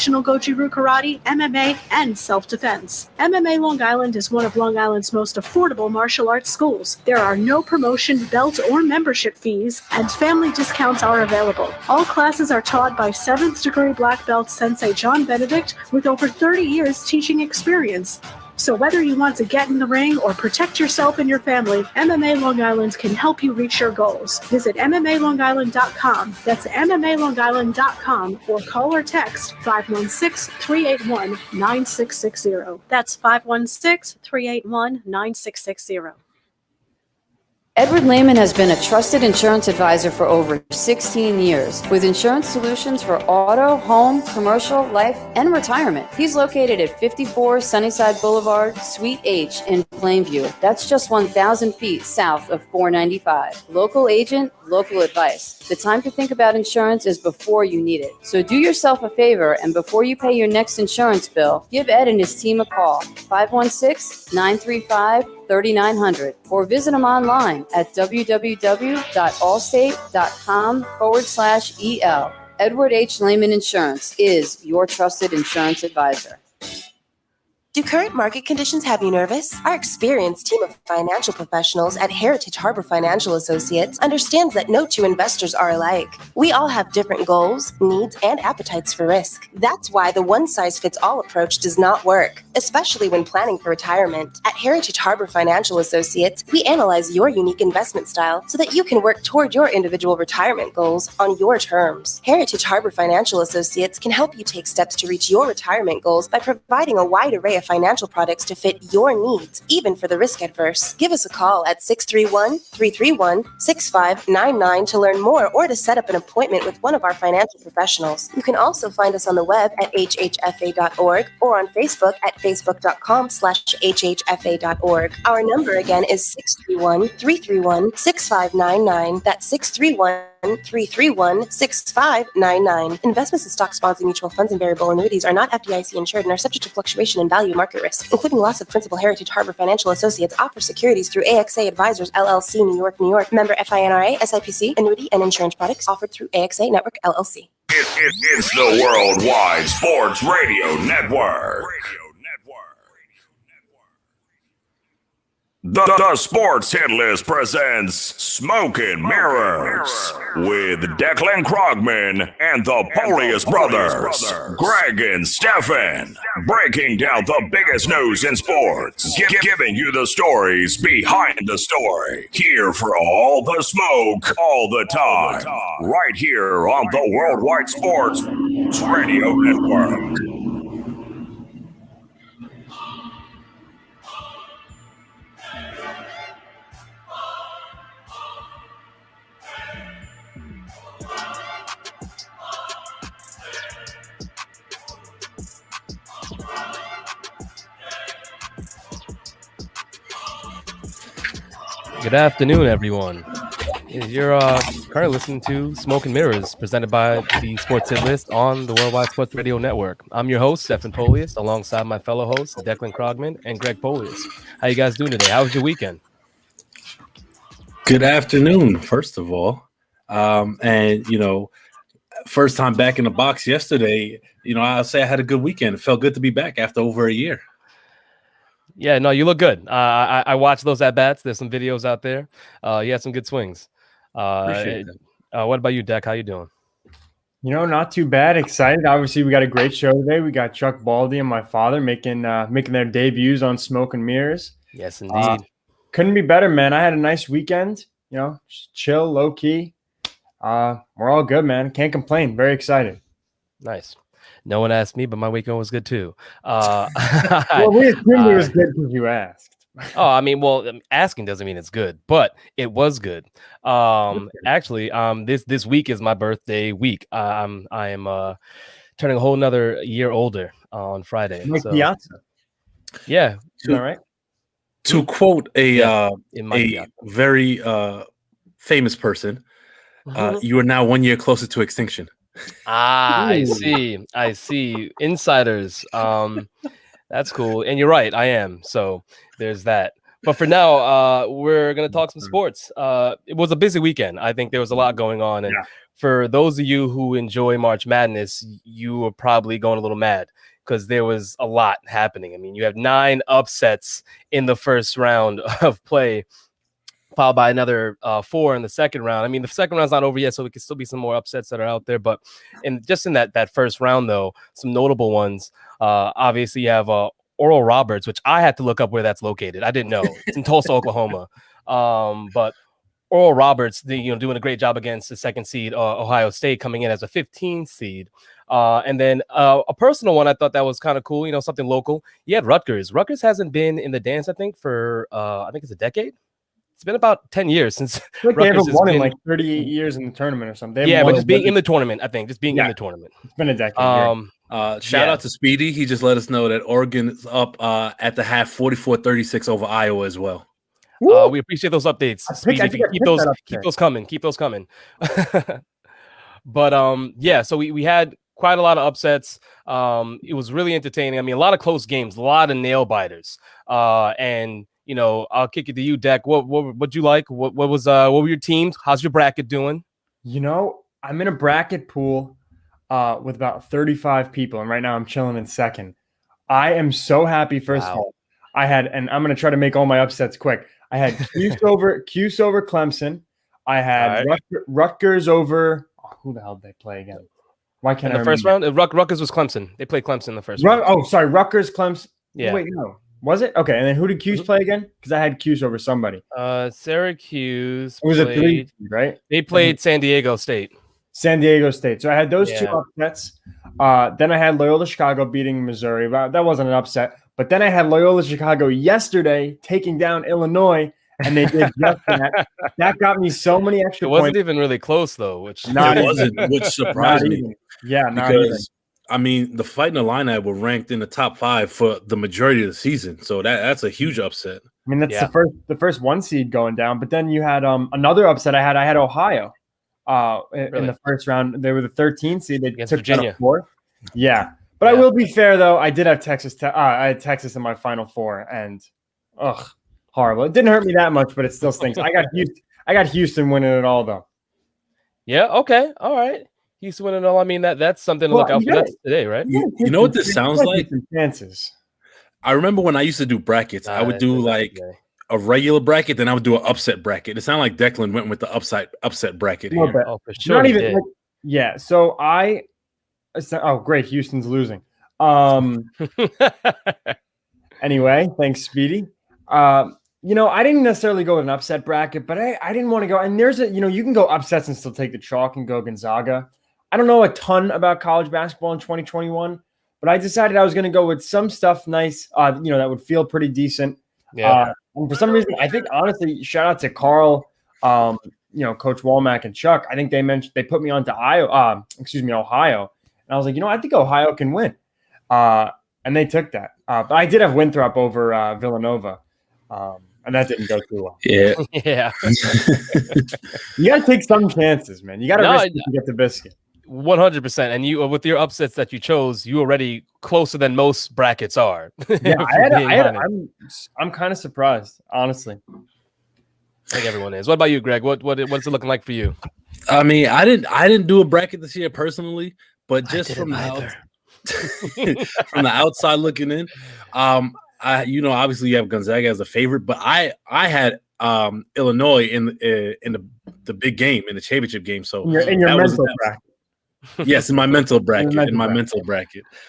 Goju-Ryu Karate, MMA, and self-defense. MMA Long Island is one of Long Island's most affordable martial arts schools. There are no promotion, belt, or membership fees, and family discounts are available. All classes are taught by 7th degree black belt Sensei John Benedict with over 30 years teaching experience. So whether you want to get in the ring or protect yourself and your family, MMA Long Island can help you reach your goals. Visit MMALongIsland.com. That's MMALongIsland.com or call or text 516-381-9660. That's 516-381-9660. Edward Lehman has been a trusted insurance advisor for over 16 years with insurance solutions for auto, home, commercial, life, and retirement. He's located at 54 Sunnyside Boulevard, Suite H in Plainview. That's just 1,000 feet south of 495. Local agent, local advice. The time to think about insurance is before you need it. So do yourself a favor, and before you pay your next insurance bill, give Ed and his team a call, 516-935-3900, or visit them online at www.allstate.com/EL. Edward H. Lehman Insurance is your trusted insurance advisor. Do current market conditions have you nervous? Our experienced team of financial professionals at Heritage Harbor Financial Associates understands that no two investors are alike. We all have different goals, needs, and appetites for risk. That's why the one-size-fits-all approach does not work, especially when planning for retirement. At Heritage Harbor Financial Associates, we analyze your unique investment style so that you can work toward your individual retirement goals on your terms. Heritage Harbor Financial Associates can help you take steps to reach your retirement goals by providing a wide array of financial products to fit your needs, even for the risk adverse. Give us a call at 631-331-6599 to learn more or to set up an appointment with one of our financial professionals. You can also find us on the web at hhfa.org or on Facebook at facebook.com/hhfa.org. Our number again is 631-331-6599. That's 631-331-6599. Investments in stock, bonds, and mutual funds and variable annuities are not FDIC insured and are subject to fluctuation in value market risk, including loss of principal. Heritage Harbor Financial Associates offers securities through AXA Advisors, LLC, New York, New York. Member FINRA, SIPC. Annuity and insurance products offered through AXA Network, LLC. It's the Worldwide Sports Radio Network. The Sports Hit List presents Smoking Mirrors with Declan Krogman and the Polius Brothers, Greg and Stefan, breaking down the biggest news in sports, giving you the stories behind the story. Here for all the smoke, all the time, right here on the Worldwide Sports Radio Network. Good afternoon, everyone. You're currently listening to Smoke and Mirrors, presented by the Sports Hit List on the Worldwide Sports Radio Network. I'm your host, Stefan Polius, alongside my fellow hosts, Declan Krogman and Greg Polius. How you guys doing today? How was your weekend? Good afternoon, first of all. And, first time back in the box yesterday, I'll say I had a good weekend. It felt good to be back after over a year. Yeah, no, you look good. I watched those at-bats. There's some videos out there. You had some good swings. Appreciate that. What about you, Deck? How you doing? Not too bad. Excited. Obviously, we got a great show today. We got Chuck Baldy and my father making their debuts on Smoke and Mirrors. Yes, indeed. Couldn't be better, man. I had a nice weekend. Just chill, low key. We're all good, man. Can't complain. Very excited. Nice. No one asked me, but my weekend was good too. Well, we assumed it was good because you asked. Asking doesn't mean it's good, but it was good. Actually, this week is my birthday week. I am turning a whole nother year older on Friday. Piazza. Yeah, all right. To quote a very famous person, you are now 1 year closer to extinction. I see. Insiders. That's cool. And you're right, I am. So there's that. But for now, we're going to talk some sports. It was a busy weekend. I think there was a lot going on. And for those of you who enjoy March Madness, you were probably going a little mad because there was a lot happening. I mean, you have 9 upsets in the first round of play, followed by another 4 in the second round. I mean, the second round's not over yet, so there can still be some more upsets that are out there. But in that first round, though, some notable ones. Obviously, you have Oral Roberts, which I had to look up where that's located. I didn't know. It's in Tulsa, Oklahoma. But Oral Roberts, doing a great job against the second seed Ohio State, coming in as a 15 seed. And then a personal one, I thought that was kind of cool. Something local. You had Rutgers. Rutgers hasn't been in the dance, I think, for I think it's a decade. It's been about 10 years since they haven't won in like 38 years in the tournament or something. But just being in the tournament, I think. Just being in the tournament. It's been a decade. Shout out to Speedy. He just let us know that Oregon is up at the half 44-36 over Iowa as well. We appreciate those updates. Speedy, keep those coming. Keep those coming. But so we had quite a lot of upsets. It was really entertaining. I mean, a lot of close games, a lot of nail biters. And I'll kick it to you, Deck. What'd you like? What were your teams? How's your bracket doing? I'm in a bracket pool with about 35 people, and right now I'm chilling in second. I am so happy. First of all, and I'm going to try to make all my upsets quick. I had Cuse over Clemson. I had Rutgers over. Who the hell did they play again? Why can't I remember? First round? Rutgers was Clemson. They played Clemson in the first round. Oh, sorry, Rutgers, Clemson. Yeah. Wait, no. Was it? Okay, and then who did Cuse play again? Because I had Cuse over somebody. Syracuse. It was a 3, right? They played San Diego State. So I had those 2 upsets. Then I had Loyola Chicago beating Missouri. That wasn't an upset. But then I had Loyola Chicago yesterday taking down Illinois, and they did just that. That got me so many extra points. It wasn't even really close, though. Which surprised me. Yeah, not even. I mean, the Fighting Illini were ranked in the top 5 for the majority of the season, so that's a huge upset. I mean, that's the first 1 seed going down. But then you had another upset. I had Ohio in the first round. They were the 13th seed. They against took Virginia. 4. Yeah, but I will be fair though. I did have Texas. I had Texas in my Final Four, and horrible. It didn't hurt me that much, but it still stinks. I got Houston winning it all though. Yeah. Okay. All right. Houston winning it all. I mean that's something to look out for. That's today, right? You know what this sounds like? Chances. I remember when I used to do brackets, I would do like a regular bracket, then I would do an upset bracket. It sounded like Declan went with the upset bracket here. Oh, for sure. Not even so great. Houston's losing. Anyway, thanks, Speedy. I didn't necessarily go with an upset bracket, but I didn't want to go. And there's you can go upsets and still take the chalk and go Gonzaga. I don't know a ton about college basketball in 2021, but I decided I was going to go with some stuff nice, that would feel pretty decent. Yeah. And for some reason, I think honestly, shout out to Carl, Coach Womack and Chuck. I think they put me onto Ohio. And I was like, I think Ohio can win. And they took that. But I did have Winthrop over Villanova. And that didn't go too well. Yeah. Yeah. You got to take some chances, man. You got to risk it to get the biscuit. 100%. And you, with your upsets that you chose, you already closer than most brackets are. Yeah, I'm kind of surprised, honestly. I think everyone is. What about you, Greg? What's it looking like for you? I mean, I didn't do a bracket this year personally, but just from the outside looking in, obviously you have Gonzaga as a favorite, but I had Illinois in the big game, in the championship game. So in your mental bracket. Yes, in my mental bracket.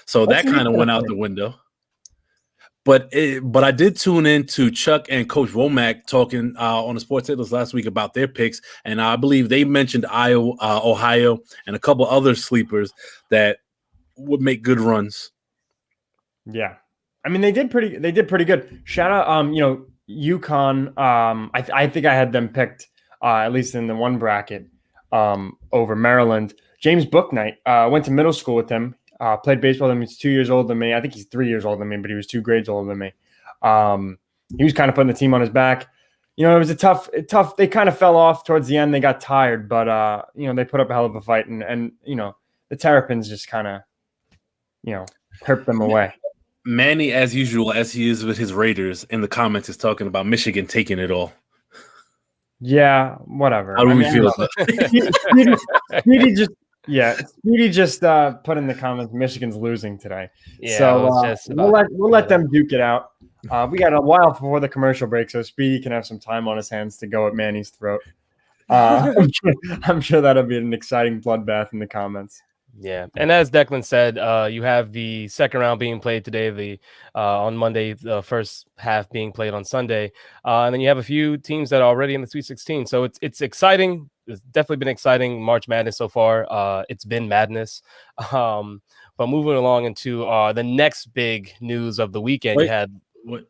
So that kind of went out the window. But I did tune in to Chuck and Coach Womack talking on the Sports Hitless last week about their picks, and I believe they mentioned Ohio, and a couple other sleepers that would make good runs. Yeah, I mean they did pretty good. Shout out, UConn. I think I had them picked at least in the one bracket over Maryland. James Bouknight, went to middle school with him. Played baseball with him. He's 2 years older than me. I think he's 3 years older than me, but he was 2 grades older than me. He was kind of putting the team on his back. It was a tough. They kind of fell off towards the end. They got tired, but they put up a hell of a fight, and the Terrapins just kind of, hurt them away. Manny, as usual, as he is with his Raiders, in the comments is talking about Michigan taking it all. Yeah, whatever. How do we feel about Speedy just put in the comments Michigan's losing today. Yeah, So we'll let them duke it out. We got a while before the commercial break, so Speedy can have some time on his hands to go at Manny's throat. I'm sure that'll be an exciting bloodbath in the comments. Yeah, and as Declan said, you have the second round being played today, on Monday, the first half being played on Sunday, and then you have a few teams that are already in the Sweet 16. So it's exciting. It's definitely been exciting March Madness so far. It's been madness. But moving along into the next big news of the weekend,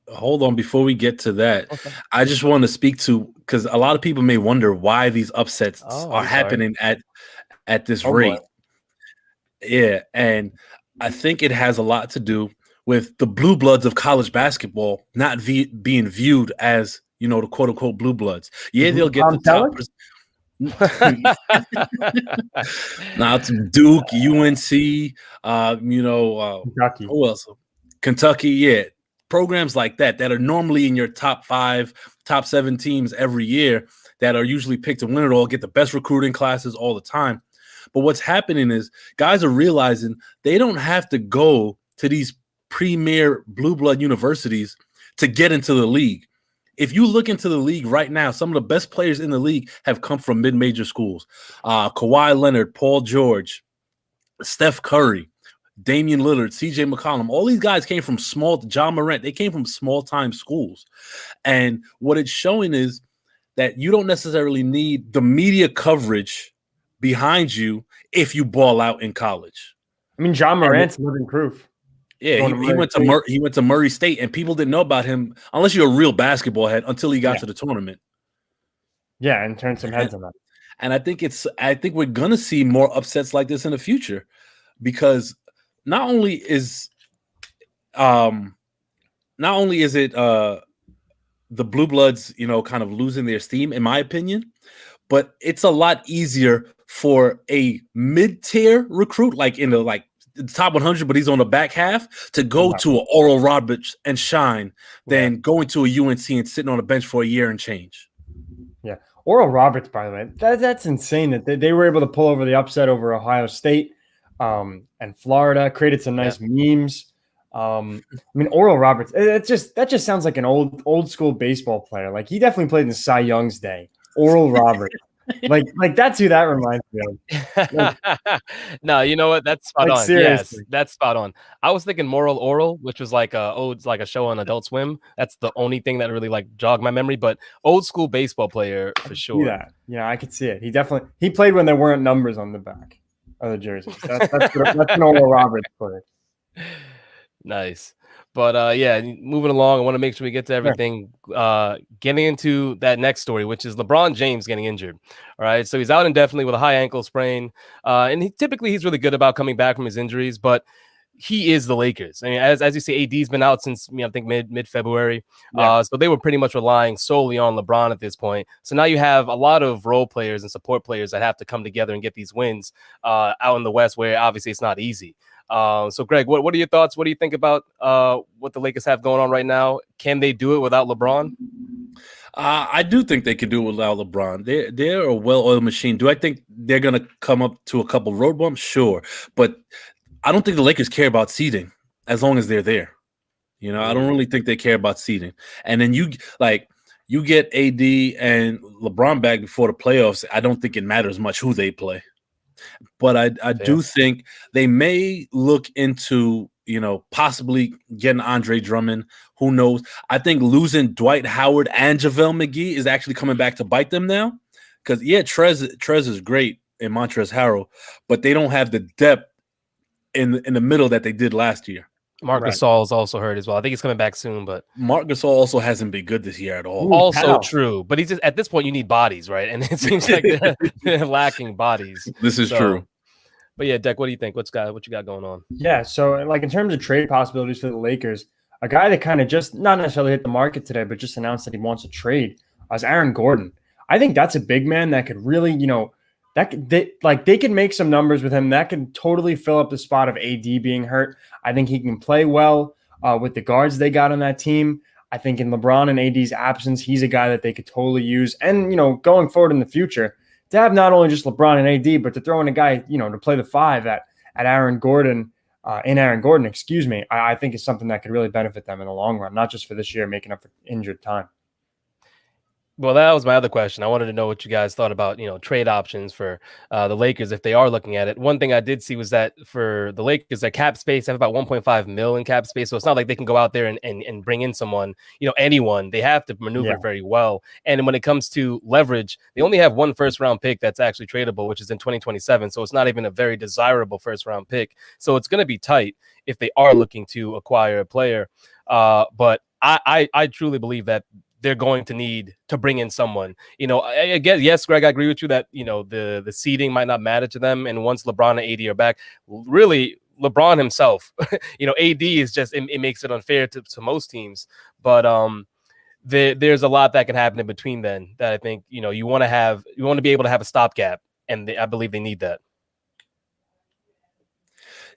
hold on, before we get to that, okay. I just want to speak to, because a lot of people may wonder why these upsets are happening at this rate. Boy. Yeah, and I think it has a lot to do with the blue bloods of college basketball not being viewed as, the quote unquote blue bloods. Yeah, they'll get the top. Now it's Duke, UNC, Kentucky. Who else? Kentucky, yeah. Programs like that are normally in your top 5, top 7 teams every year that are usually picked to win it all, get the best recruiting classes all the time. But what's happening is guys are realizing they don't have to go to these premier blue blood universities to get into the league. If you look into the league right now, some of the best players in the league have come from mid-major schools. Kawhi Leonard, Paul George, Steph Curry, Damian Lillard, CJ McCollum. All these guys came from John Morant. They came from small-time schools. And what it's showing is that you don't necessarily need the media coverage behind you if you ball out in college. I mean, John Morant's living proof. Yeah, he went to Murray State, and people didn't know about him unless you're a real basketball head until he got to the tournament. Yeah, and turned some heads on that. And I think we're gonna see more upsets like this in the future, because not only is it the blue bloods, kind of losing their steam, in my opinion, but it's a lot easier for a mid-tier recruit, like in the top 100, but he's on the back half, to go to an Oral Roberts and shine than going to a UNC and sitting on a bench for a year and change. Yeah. Oral Roberts, by the way, that's insane that they were able to pull over the upset over Ohio State and Florida, created some nice memes. I mean, Oral Roberts, that just sounds like an old school baseball player. Like, he definitely played in Cy Young's day. Oral Roberts. Like that's who that reminds me of. No, you know what? That's spot on. Seriously. Yes, that's spot on. I was thinking Moral Oral, which was like a show on Adult Swim. That's the only thing that really jogged my memory. But old school baseball player for sure. Yeah, I could see it. He played when there weren't numbers on the back of the jerseys. That's an Oral Roberts player. Nice. But moving along, I want to make sure we get to everything. Getting into that next story, which is LeBron James getting injured. All right, so he's out indefinitely with a high ankle sprain, and he's really good about coming back from his injuries. But he is the Lakers. I mean, as you say, AD's been out since I think mid February, so they were pretty much relying solely on LeBron at this point. So now you have a lot of role players and support players that have to come together and get these wins out in the West, where obviously it's not easy. So, Greg, what are your thoughts? What do you think about what the Lakers have going on right now? Can they do it without LeBron? I do think they can do it without LeBron. They're a well-oiled machine. Do I think they're going to come up to a couple road bumps? Sure. But I don't think the Lakers care about seeding as long as they're there. I don't really think they care about seeding. And then you get AD and LeBron back before the playoffs. I don't think it matters much who they play. But I do think they may look into, possibly getting Andre Drummond. Who knows? I think losing Dwight Howard and JaVale McGee is actually coming back to bite them now. Because, Trez is great in Montrezl Harrell, but they don't have the depth in the middle that they did last year. Marc Gasol is also hurt as well. I think he's coming back soon, but Marc Gasol also hasn't been good this year at all. Also true, but he's just, at this point you need bodies, right? And it seems like they're lacking bodies. This is true. But yeah, Deck, what do you think? What you got going on? Yeah, so in terms of trade possibilities for the Lakers, a guy that kind of just not necessarily hit the market today, but just announced that he wants to trade is Aaron Gordon. I think that's a big man that could really, they could make some numbers with him. That could totally fill up the spot of AD being hurt. I think he can play well. with the guards they got on that team. I think in LeBron and AD's absence, he's a guy that they could totally use. And, going forward in the future, to have not only just LeBron and AD, but to throw in a guy, to play the 5 at Aaron Gordon, I think is something that could really benefit them in the long run, not just for this year, making up for injured time. Well, that was my other question. I wanted to know what you guys thought about, trade options for the Lakers if they are looking at it. One thing I did see was that for the Lakers, their cap space, they have about 1.5 million cap space. So it's not like they can go out there and bring in someone, anyone. They have to maneuver very well. And when it comes to leverage, they only have one first-round pick that's actually tradable, which is in 2027. So it's not even a very desirable first-round pick. So it's going to be tight if they are looking to acquire a player. But I truly believe that they're going to need to bring in someone. I guess, yes, Greg, I agree with you that, the seeding might not matter to them. And once LeBron and AD are back, really LeBron himself, AD is just, it makes it unfair to most teams. But there's a lot that can happen in between then that I think, you want to be able to have a stopgap. And I believe they need that.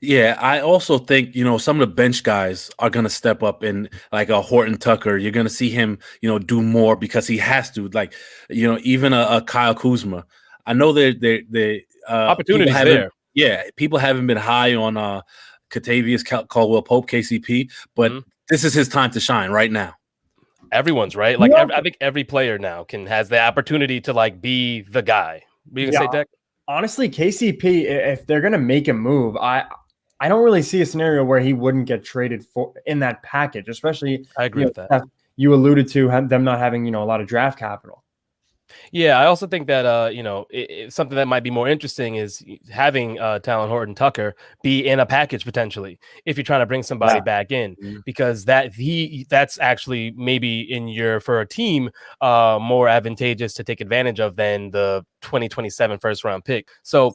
Yeah, I also think, some of the bench guys are going to step up in like a Horton Tucker. You're going to see him, do more because he has to. Like, even a Kyle Kuzma. I know they opportunities there. Yeah, people haven't been high on Kentavious Caldwell-Pope, KCP, but this is his time to shine right now. Everyone's right. Like, I think every player now has the opportunity to like be the guy. You can say, Deck? Honestly, KCP, if they're going to make a move, I don't really see a scenario where he wouldn't get traded for in that package, especially. I agree with that. You alluded to them not having, a lot of draft capital. Yeah, I also think that something that might be more interesting is having Talon Horton Tucker be in a package potentially if you're trying to bring somebody back in, because that's actually maybe for a team more advantageous to take advantage of than the 2027 first round pick. So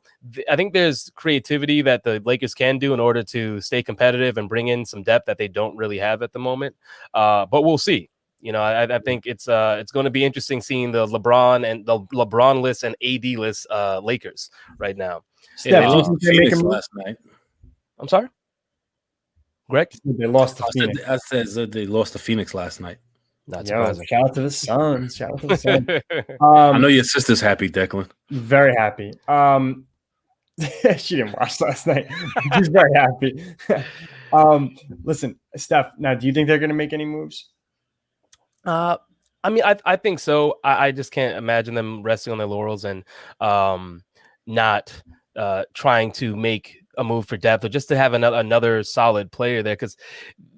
I think there's creativity that the Lakers can do in order to stay competitive and bring in some depth that they don't really have at the moment. But we'll see. I think it's going to be interesting seeing the LeBron list and AD list Lakers right now. They lost to Phoenix last night. I'm sorry, Greg? They lost to Phoenix. I said they lost to Phoenix last night. Not surprising. Shout out to the Suns. Shout out to the Suns. I know your sister's happy, Declan. Very happy. She didn't watch last night. She's very happy. Listen, Steph. Now, do you think they're going to make any moves? I mean, I think so. I just can't imagine them resting on their laurels and not trying to make a move for depth or just to have another solid player there, because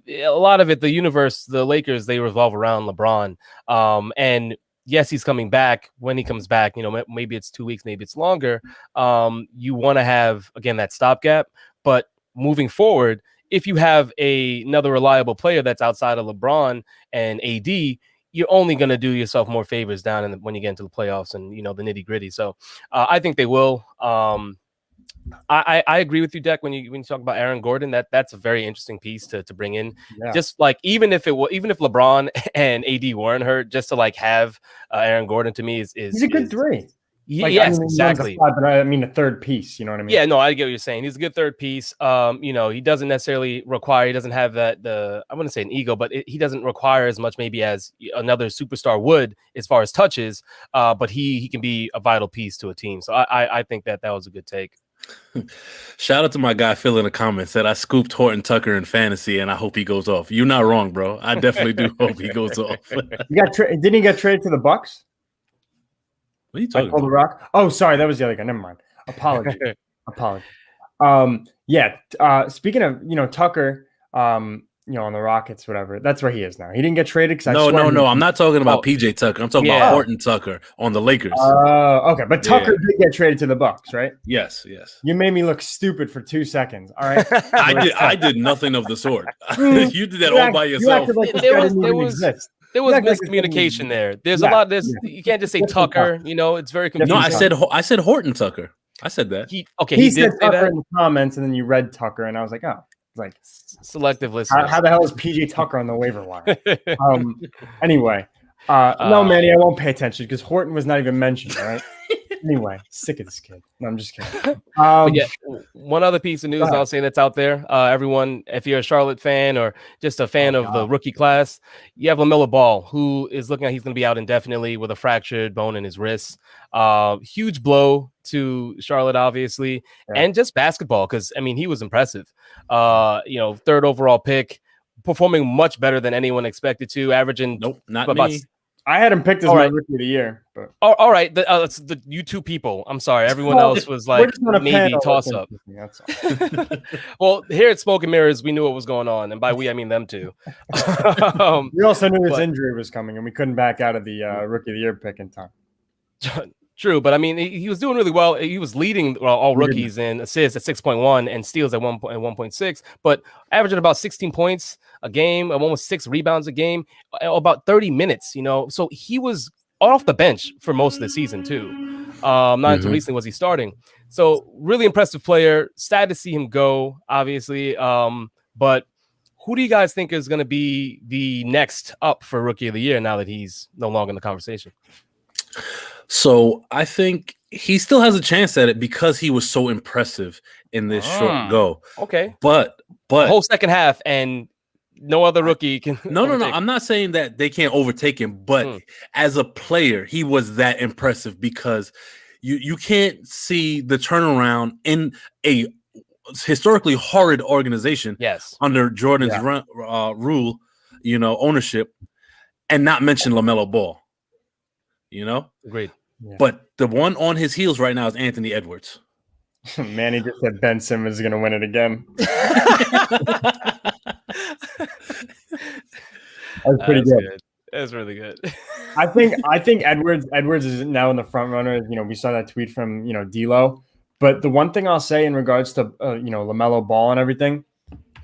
a lot of it, the Lakers, they revolve around LeBron. And yes, he's coming back. When he comes back, maybe it's 2 weeks, maybe it's longer. You want to have, again, that stopgap. But moving forward, if you have another reliable player that's outside of LeBron and AD, you're only going to do yourself more favors down when you get into the playoffs and, the nitty gritty. So I think they will. I agree with you, Deck, when you talk about Aaron Gordon, that's a very interesting piece to bring in. Yeah. Just like, even if LeBron and AD weren't hurt, just to like have Aaron Gordon, to me is he's a good three. Yes, exactly. But I mean, a third piece. You know what I mean? Yeah, no, I get what you're saying. He's a good third piece. He doesn't necessarily require. He doesn't have I wouldn't say an ego, but he doesn't require as much maybe as another superstar would as far as touches. But he can be a vital piece to a team. So I think that was a good take. Shout out to my guy Phil in the comments, said I scooped Horton Tucker in fantasy and I hope he goes off. You're not wrong, bro. I definitely do hope he goes off. Didn't he get traded to the Bucks? What are you talking about? The Rock? Oh, sorry, that was the other guy. Never mind. Apology. Speaking of, Tucker, on the Rockets, whatever. That's where he is now. He didn't get traded. No. I'm not talking about PJ Tucker. I'm talking about Horton Tucker on the Lakers. Okay. But Tucker did get traded to the Bucks, right? Yes. You made me look stupid for 2 seconds. All right. I did nothing of the sort. You did that all by yourself. There was miscommunication there. There's a lot. You can't just say Tucker. It's very confusing. No, I said Horton Tucker. I said that. He did said Tucker in the comments, and then you read Tucker, and I was like, oh, like selective listening. How the hell is PJ Tucker on the waiver wire? Anyway, no, Manny, I won't pay attention because Horton was not even mentioned. All right. Anyway, sick of this kid. No, I'm just kidding. But yeah, one other piece of news I'll say that's out there. Everyone, if you're a Charlotte fan or just a fan of the rookie class, you have LaMelo Ball, who is looking like he's going to be out indefinitely with a fractured bone in his wrist. Huge blow to Charlotte, obviously, and just basketball, because, I mean, he was impressive. Third overall pick, performing much better than anyone expected to, averaging not me. I had him picked as my rookie of the year. But all right, it's the you two people. I'm sorry, everyone else was like maybe toss up. Well, here at Smoke and Mirrors, we knew what was going on, and by we I mean them too. We also knew his injury was coming, and we couldn't back out of the rookie of the year pick in time. True, but I mean, he was doing really well. He was leading all rookies in assists at 6.1 and steals at 1.6, but averaging about 16 points a game, almost 6 rebounds a game, about 30 minutes, So he was off the bench for most of the season too. Not until recently was he starting. So really impressive player. Sad to see him go, obviously. But who do you guys think is going to be the next up for Rookie of the Year now that he's no longer in the conversation? So I think he still has a chance at it because he was so impressive in this short go. Okay. But the whole second half and no other rookie can. No. I'm not saying that they can't overtake him, but as a player, he was that impressive because you can't see the turnaround in a historically horrid organization. Yes. Under Jordan's rule, ownership, and not mention LaMelo Ball. Agreed. Yeah. But the one on his heels right now is Anthony Edwards. Man, he just said Ben Simmons is going to win it again. That's pretty good. That's really good. I think Edwards is now in the front runner. We saw that tweet from D'Lo. But the one thing I'll say in regards to LaMelo Ball and everything,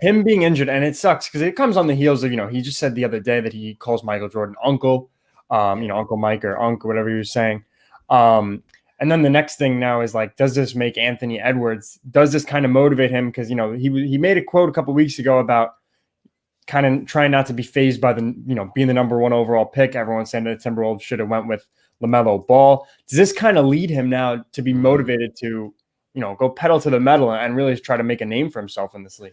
him being injured, and it sucks because it comes on the heels of he just said the other day that he calls Michael Jordan uncle. Uncle Mike or Uncle, whatever he was saying. And then the next thing now is like, does this make Anthony Edwards, does this kind of motivate him? Because, he made a quote a couple weeks ago about kind of trying not to be fazed by being the number 1 overall pick. Everyone's saying that the Timberwolves should have went with LaMelo Ball. Does this kind of lead him now to be motivated to, go pedal to the metal and really try to make a name for himself in this league?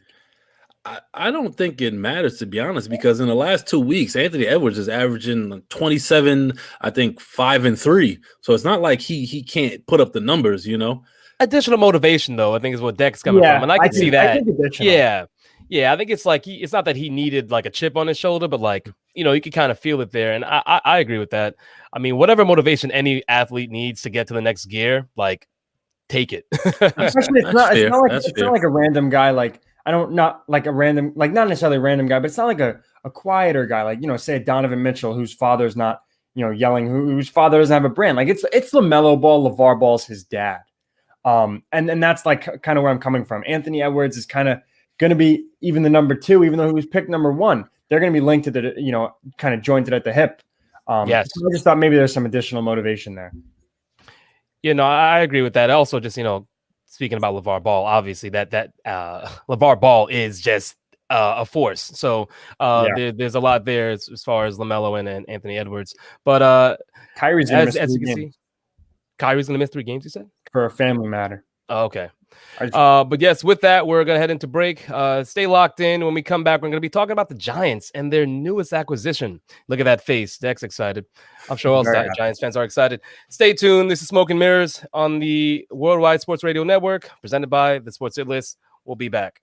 I don't think it matters, to be honest, because in the last 2 weeks, Anthony Edwards is averaging 27, I think 5 and 3. So it's not like he can't put up the numbers, Additional motivation, though, I think is what Deck's coming from, and I can see that. Yeah, I think it's like it's not that he needed like a chip on his shoulder, but like you could kind of feel it there, and I agree with that. I mean, whatever motivation any athlete needs to get to the next gear, like take it. Especially it's not like a random guy like. Not necessarily a random guy, but it's not like a quieter guy, like, say a Donovan Mitchell, whose father's not, yelling, whose father doesn't have a brand. Like it's LaMelo Ball, LeVar Ball's his dad. And that's like kind of where I'm coming from. Anthony Edwards is kind of going to be even the number 2, even though he was picked number 1. They're going to be linked to the, kind of jointed at the hip. Yes. So I just thought maybe there's some additional motivation there. I agree with that. Also, just, speaking about LeVar Ball, obviously that LeVar Ball is just a force. So there's a lot there as far as LaMelo and Anthony Edwards. But Kyrie's going to miss 3 games. Kyrie's going to miss 3 games, you said? For a family matter. Oh, okay. But yes, with that, we're going to head into break. Stay locked in. When we come back, we're going to be talking about the Giants and their newest acquisition. Look at that face. Deck's excited. I'm sure all Giants fans are excited. Stay tuned. This is Smoke and Mirrors on the Worldwide Sports Radio Network, presented by the Sports Hit List. We'll be back.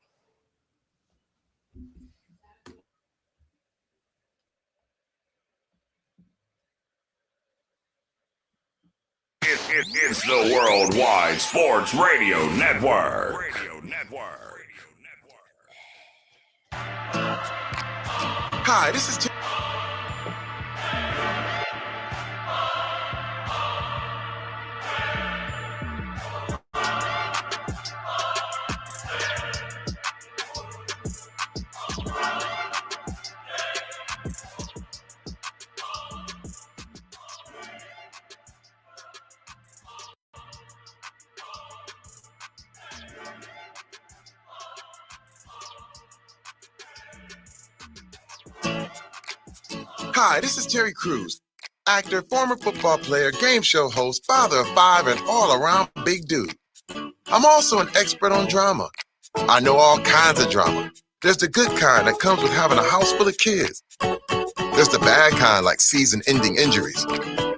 It's the Worldwide Sports Radio Network. Hi, this is Hi, this is Terry Crews. actor, former football player, game show host, father of 5, and all-around big dude. I'm also an expert on drama. I know all kinds of drama. There's the good kind that comes with having a house full of kids. There's the bad kind like season-ending injuries.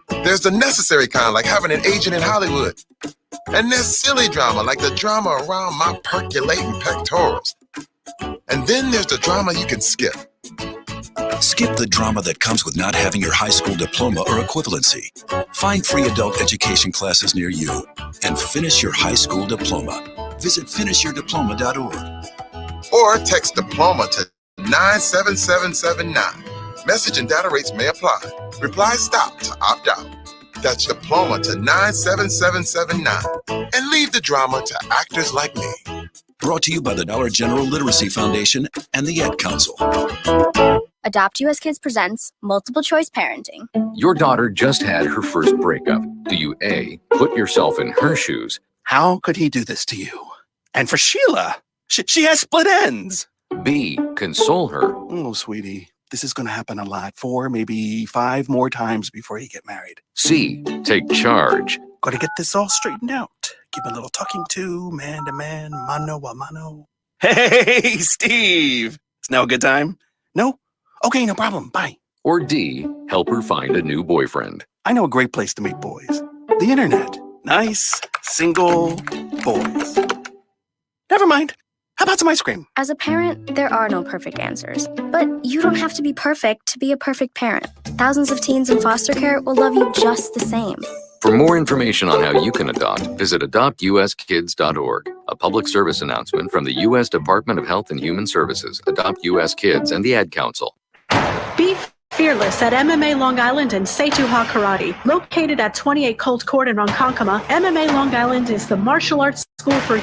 There's the necessary kind like having an agent in Hollywood. And there's silly drama like the drama around my percolating pectorals. And then there's the drama you can skip. Skip the drama that comes with not having your high school diploma or equivalency. Find free adult education classes near you and finish your high school diploma. Visit finishyourdiploma.org. Or text diploma to 97779. Message and data rates may apply. Reply stop to opt out. That's diploma to 97779. And leave the drama to actors like me. Brought to you by the Dollar General Literacy Foundation and the Ed Council. Adopt US Kids presents Multiple Choice Parenting. Your daughter just had her first breakup. Do you A, put yourself in her shoes? How could he do this to you? And for Sheila, she has split ends. B, console her? Oh, sweetie, this is going to happen a lot. 4, maybe 5 more times before you get married. C, take charge. Got to get this all straightened out. Give a little talking to, man to man, mano a mano. Hey, Steve! It's now a good time? No? Okay, no problem. Bye. Or D, help her find a new boyfriend. I know a great place to meet boys. The internet. Nice, single boys. Never mind. How about some ice cream? As a parent, there are no perfect answers. But you don't have to be perfect to be a perfect parent. Thousands of teens in foster care will love you just the same. For more information on how you can adopt, visit adoptuskids.org. A public service announcement from the U.S. Department of Health and Human Services, Adopt U.S. Kids, and the Ad Council. Be fearless at MMA Long Island and Seituha Karate. Located at 28 Colt Court in Ronkonkoma, MMA Long Island is the martial arts school for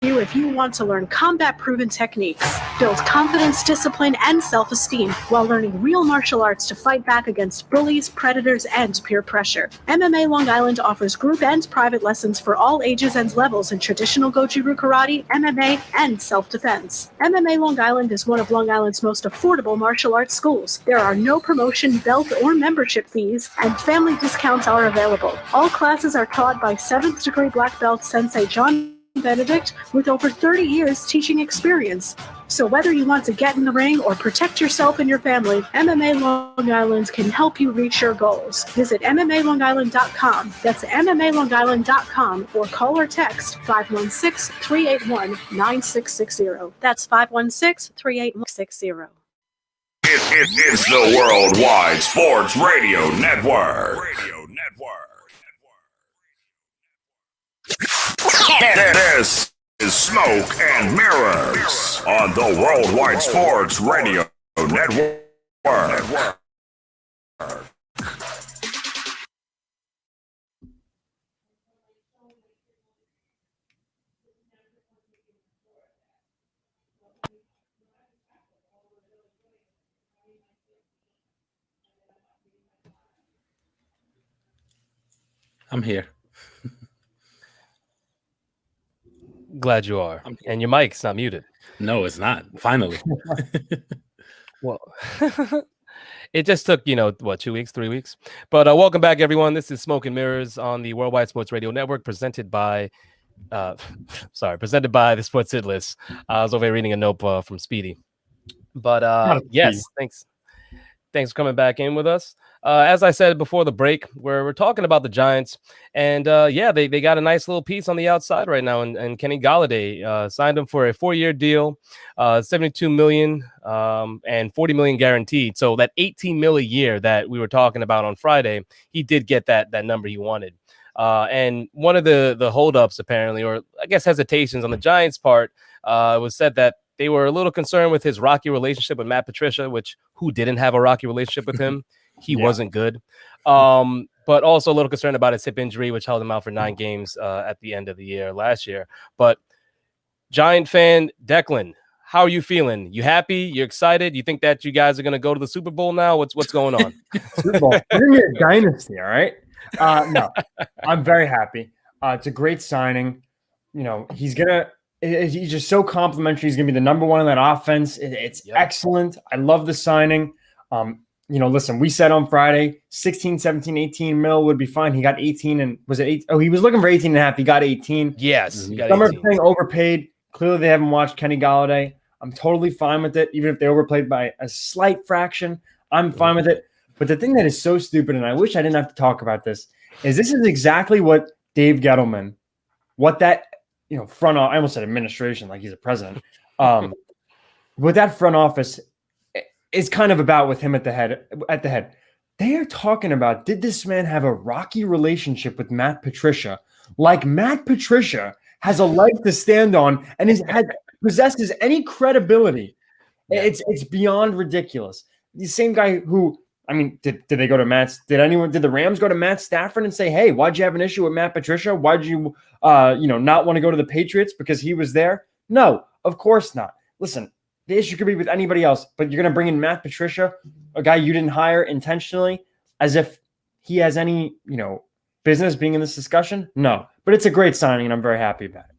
you if you want to learn combat-proven techniques, build confidence, discipline, and self-esteem while learning real martial arts to fight back against bullies, predators, and peer pressure. MMA Long Island offers group and private lessons for all ages and levels in traditional Goju-Ryu karate, MMA, and self-defense. MMA Long Island is one of Long Island's most affordable martial arts schools. There are no promotion, belt, or membership fees, and family discounts are available. All classes are taught by 7th degree black belt Sensei John Benedict with over 30 years teaching experience. So whether you want to get in the ring or protect yourself and your family, MMA Long Island can help you reach your goals. Visit MMALongIsland.com. That's MMALongIsland.com or call or text 516-381-9660. That's 516-381-9660. It's the Worldwide Sports Radio Network. This is Smoke and Mirrors on the Worldwide Sports Radio Network. I'm here. Glad you are. And your mic's not muted. No, it's not. Finally. Well, it just took, 2 weeks, 3 weeks. But welcome back, everyone. This is Smoke and Mirrors on the Worldwide Sports Radio Network, presented by the Sports Hit List. I was over here reading a note from Speedy. But yes, thanks for coming back in with us. As I said before the break, we're talking about the Giants, and they got a nice little piece on the outside right now, and Kenny Golladay signed him for a 4-year deal, $72 million and $40 million guaranteed. So that $18 million a year that we were talking about on Friday, he did get that number he wanted. And one of the holdups apparently, or I guess hesitations on the Giants' part, was said that they were a little concerned with his rocky relationship with Matt Patricia, who didn't have a rocky relationship with him. He wasn't good. But also a little concerned about his hip injury, which held him out for 9 games at the end of the year last year. But Giant fan Declan, how are you feeling? You happy? You excited? You think that you guys are going to go to the Super Bowl now? What's going on? Super Bowl. We're in a dynasty, all right? No, I'm very happy. It's a great signing. He's just so complimentary. He's going to be the number one in that offense. It's excellent. I love the signing. listen, we said on Friday, 16, 17, 18 mil would be fine. He got 18 and was it 8? Oh, he was looking for 18 and a half. He got 18. Yes. He got Some 18. are saying overpaid. Clearly they haven't watched Kenny Golladay. I'm totally fine with it. Even if they overplayed by a slight fraction, I'm fine with it. But the thing that is so stupid, and I wish I didn't have to talk about this is exactly what Dave Gettleman, what that, front office, I almost said administration like he's a president. What that front office is kind of about with him at the head. They are talking about, did this man have a rocky relationship with Matt Patricia? Like Matt Patricia has a leg to stand on and possesses any credibility. Yeah. It's beyond ridiculous. The same guy who, did they go to did the Rams go to Matt Stafford and say, hey, why'd you have an issue with Matt Patricia? Why'd you, not want to go to the Patriots because he was there? No, of course not. Listen, the issue could be with anybody else, but you're going to bring in Matt Patricia, a guy you didn't hire intentionally, as if he has any, business being in this discussion? No, but it's a great signing, and I'm very happy about it.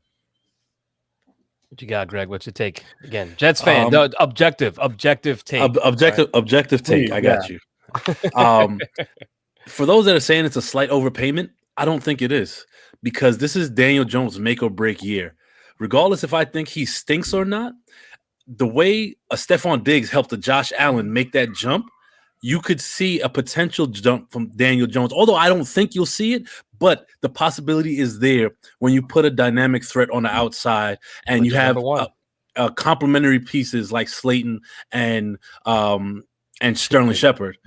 What you got, Greg? What's your take? Again, Jets fan, objective take. Objective take. Please, I got you. For those that are saying it's a slight overpayment, I don't think it is, because this is Daniel Jones' make or break year. Regardless if I think he stinks or not, the way a Stephon Diggs helped a Josh Allen make that jump, you could see a potential jump from Daniel Jones. Although I don't think you'll see it, but the possibility is there when you put a dynamic threat on the outside and you have complementary pieces like Slayton and Sterling Shepard.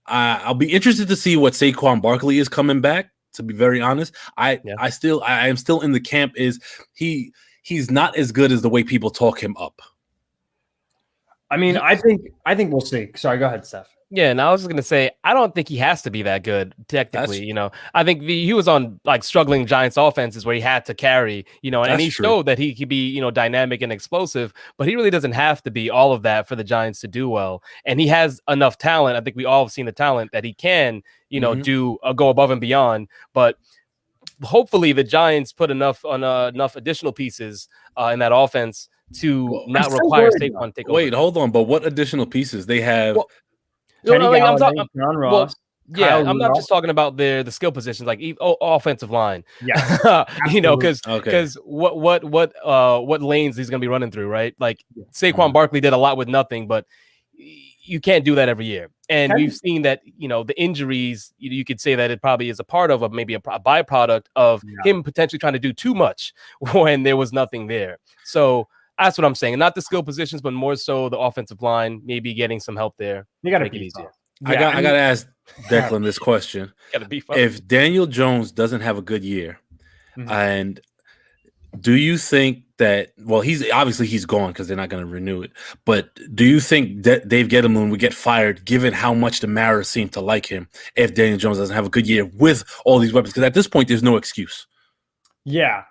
I'll be interested to see what Saquon Barkley is coming back. To be very honest, I am still in the camp is he's not as good as the way people talk him up. I think we'll see. Sorry, go ahead, Steph. Yeah, and I was just gonna say, I don't think he has to be that good technically. I think he was on like struggling Giants offenses where he had to carry, and he showed that he could be, dynamic and explosive. But he really doesn't have to be all of that for the Giants to do well. And he has enough talent. I think we all have seen the talent that he can, do go above and beyond. But hopefully, the Giants put enough additional pieces in that offense to not require Saquon to take over. Wait, hold on. But what additional pieces they have? Kenny Golladay, John Ross. I'm not just talking about the skill positions, like offensive line. Yeah, because what lanes he's going to be running through, right? Like Saquon Barkley did a lot with nothing, but you can't do that every year. And we've seen that, the injuries, you could say that it probably is a part of maybe a byproduct of him potentially trying to do too much when there was nothing there. So that's what I'm saying. Not the skill positions, but more so the offensive line, maybe getting some help there. You got to make it easier. I got to ask Declan this question. If Daniel Jones doesn't have a good year, and do you think that, he's gone because they're not going to renew it, but do you think that Dave Gettermoon would get fired given how much the Maras seem to like him if Daniel Jones doesn't have a good year with all these weapons? Because at this point, there's no excuse. Yeah.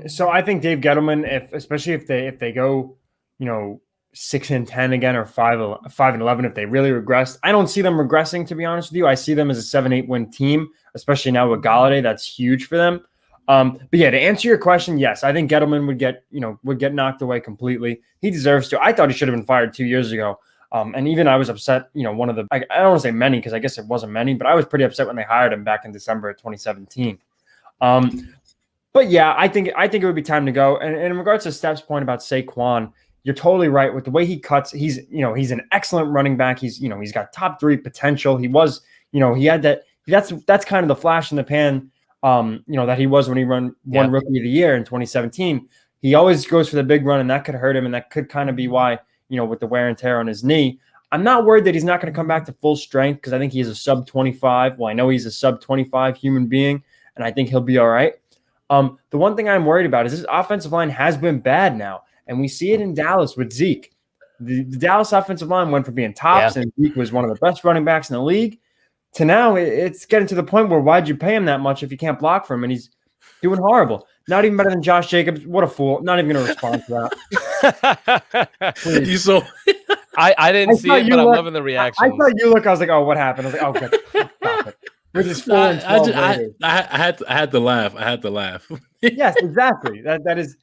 So I think Dave Gettleman, especially if they go, 6-10 again or 5-11, if they really regress, I don't see them regressing, to be honest with you. I see them as a 7-8 win team, especially now with Golladay. That's huge for them. But yeah, to answer your question, yes, I think Gettleman would get knocked away completely. He deserves to. I thought he should have been fired 2 years ago. And even I was upset, I don't want to say many because I guess it wasn't many, but I was pretty upset when they hired him back in December of 2017. But yeah, I think it would be time to go. And in regards to Steph's point about Saquon, you're totally right with the way he cuts. He's an excellent running back. He's got top 3 potential. He was, he had that. That's kind of the flash in the pan, that he was when he won Rookie of the Year in 2017. He always goes for the big run, and that could hurt him, and that could kind of be why, with the wear and tear on his knee. I'm not worried that he's not going to come back to full strength because I think he's a sub 25. Well, I know he's a sub 25 human being, and I think he'll be all right. The one thing I'm worried about is this offensive line has been bad now, and we see it in Dallas with Zeke. The Dallas offensive line went from being tops, and Zeke was one of the best running backs in the league, to now it's getting to the point where why'd you pay him that much if you can't block for him, and he's doing horrible. Not even better than Josh Jacobs. What a fool. Not even going to respond to that. I didn't see it, but I'm loving the reaction. I saw you look. I was like, oh, what happened? I was like, oh, good. Stop it. We're just 4-12. I had to laugh. Yes, exactly. That is.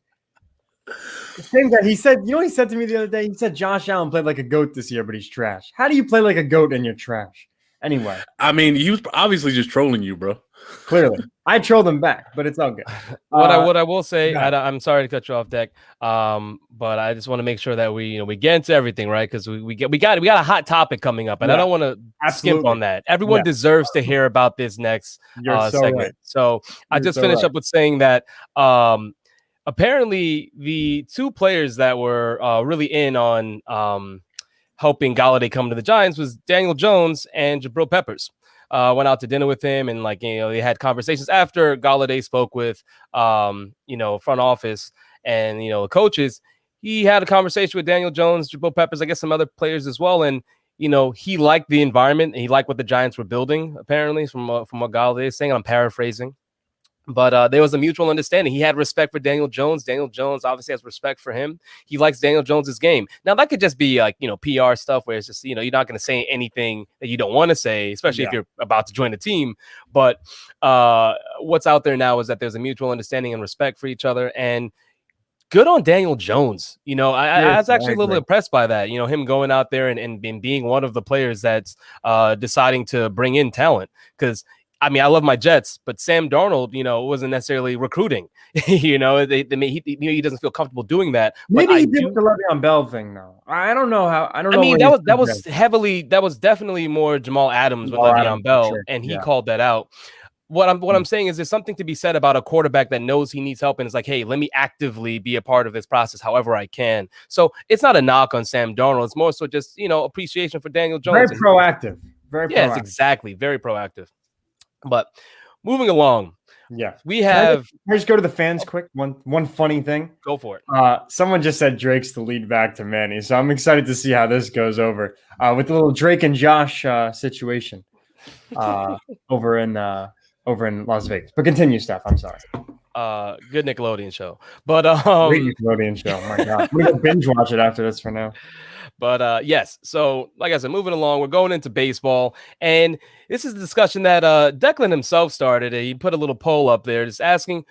Same guy. He said, you know what he said to me the other day? He said Josh Allen played like a goat this year, but he's trash. How do you play like a goat and you're trash? Anyway. I mean, he was obviously just trolling you, bro. Clearly. I trolled him back, but it's all good. What I will say, I'm sorry to cut you off, Deck, but I just want to make sure that we get into everything, right? Because we got a hot topic coming up, and I don't want to skimp on that. Everyone deserves to hear about this next segment. Right. So I just finished up with saying that apparently the two players that were really in on helping Golladay come to the Giants was Daniel Jones and Jabril Peppers. Went out to dinner with him, and they had conversations after Golladay spoke with front office and the coaches. He had a conversation with Daniel Jones, Jabril Peppers, I guess some other players as well, and he liked the environment and he liked what the Giants were building. Apparently, from what Golladay is saying, I'm paraphrasing. But there was a mutual understanding. He had respect for Daniel Jones. Daniel Jones obviously has respect for him. He likes Daniel Jones's game. Now, that could just be PR stuff where it's just, you're not going to say anything that you don't want to say, especially if you're about to join the team. But what's out there now is that there's a mutual understanding and respect for each other. And good on Daniel Jones. I was actually a little impressed by that. Him going out there and being one of the players that's deciding to bring in talent. Because I love my Jets, but Sam Darnold, wasn't necessarily recruiting. He doesn't feel comfortable doing that. Maybe he did the Le'Veon Bell thing, though. I don't know how. I don't know. That was definitely more Jamal Adams with Le'Veon Bell, sure. And he called that out. What I'm saying is there's something to be said about a quarterback that knows he needs help and is like, hey, let me actively be a part of this process however I can. So it's not a knock on Sam Darnold. It's more so just, appreciation for Daniel Jones. Very proactive. Yes, exactly. Very proactive. But moving along, we have. Can I just go to the fans quick? One funny thing. Go for it. Someone just said Drake's the lead back to Manny, so I'm excited to see how this goes over with the little Drake and Josh situation over in Las Vegas. But continue, Steph. I'm sorry. Good Nickelodeon show, but great Nickelodeon show. Oh my God, I'm gonna binge watch it after this for now. But yes, so like I said, moving along, we're going into baseball, and this is a discussion that Declan himself started. He put a little poll up there, just asking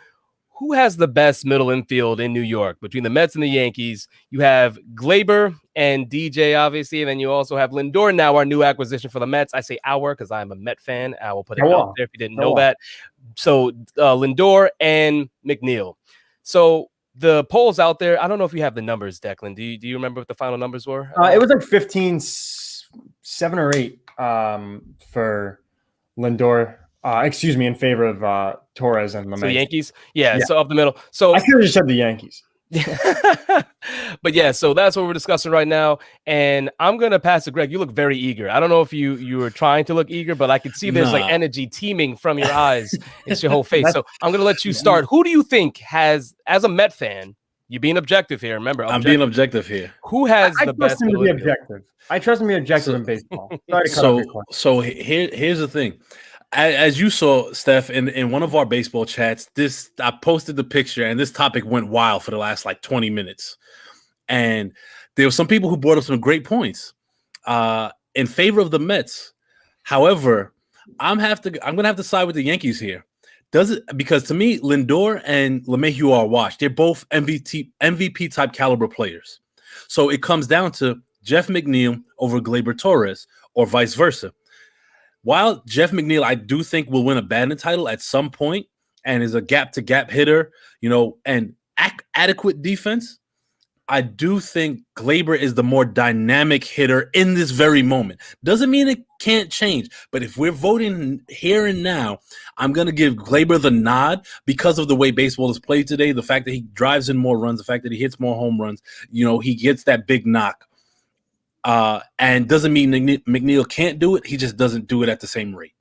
who has the best middle infield in New York between the Mets and the Yankees. You have Gleyber and DJ, obviously, and then you also have Lindor, now our new acquisition for the Mets. I say our because I'm a Met fan. I will put it out there if you didn't know that. So Lindor and McNeil. So the polls out there, I don't know if you have the numbers, Declan. Do you remember what the final numbers were? It was like 15-7 or 8 for Lindor. In favor of Torres and LeMay. So Yankees? Yeah, so up the middle. So I could have just said the Yankees. But yeah, so that's what we're discussing right now. And I'm going to pass to Greg. You look very eager. I don't know if you were trying to look eager, but I could see there's like energy teeming from your eyes. It's your whole face. So I'm going to let you start. Who do you think has, as a Met fan, you're being objective here. Remember, I'm being objective here. Who has the best? I trust him to be objective. I trust him to be objective in baseball. So here's the thing. As you saw, Steph, in one of our baseball chats, I posted the picture, and this topic went wild for the last 20 minutes. And there were some people who brought up some great points in favor of the Mets. However, I'm gonna have to side with the Yankees here. Because to me, Lindor and LeMahieu are washed. They're both MVP type caliber players. So it comes down to Jeff McNeil over Gleyber Torres, or vice versa. While Jeff McNeil, I do think, will win a batting title at some point and is a gap-to-gap hitter, and adequate defense, I do think Gleyber is the more dynamic hitter in this very moment. Doesn't mean it can't change, but if we're voting here and now, I'm going to give Gleyber the nod because of the way baseball is played today, the fact that he drives in more runs, the fact that he hits more home runs, he gets that big knock. And doesn't mean McNeil can't do it. He just doesn't do it at the same rate.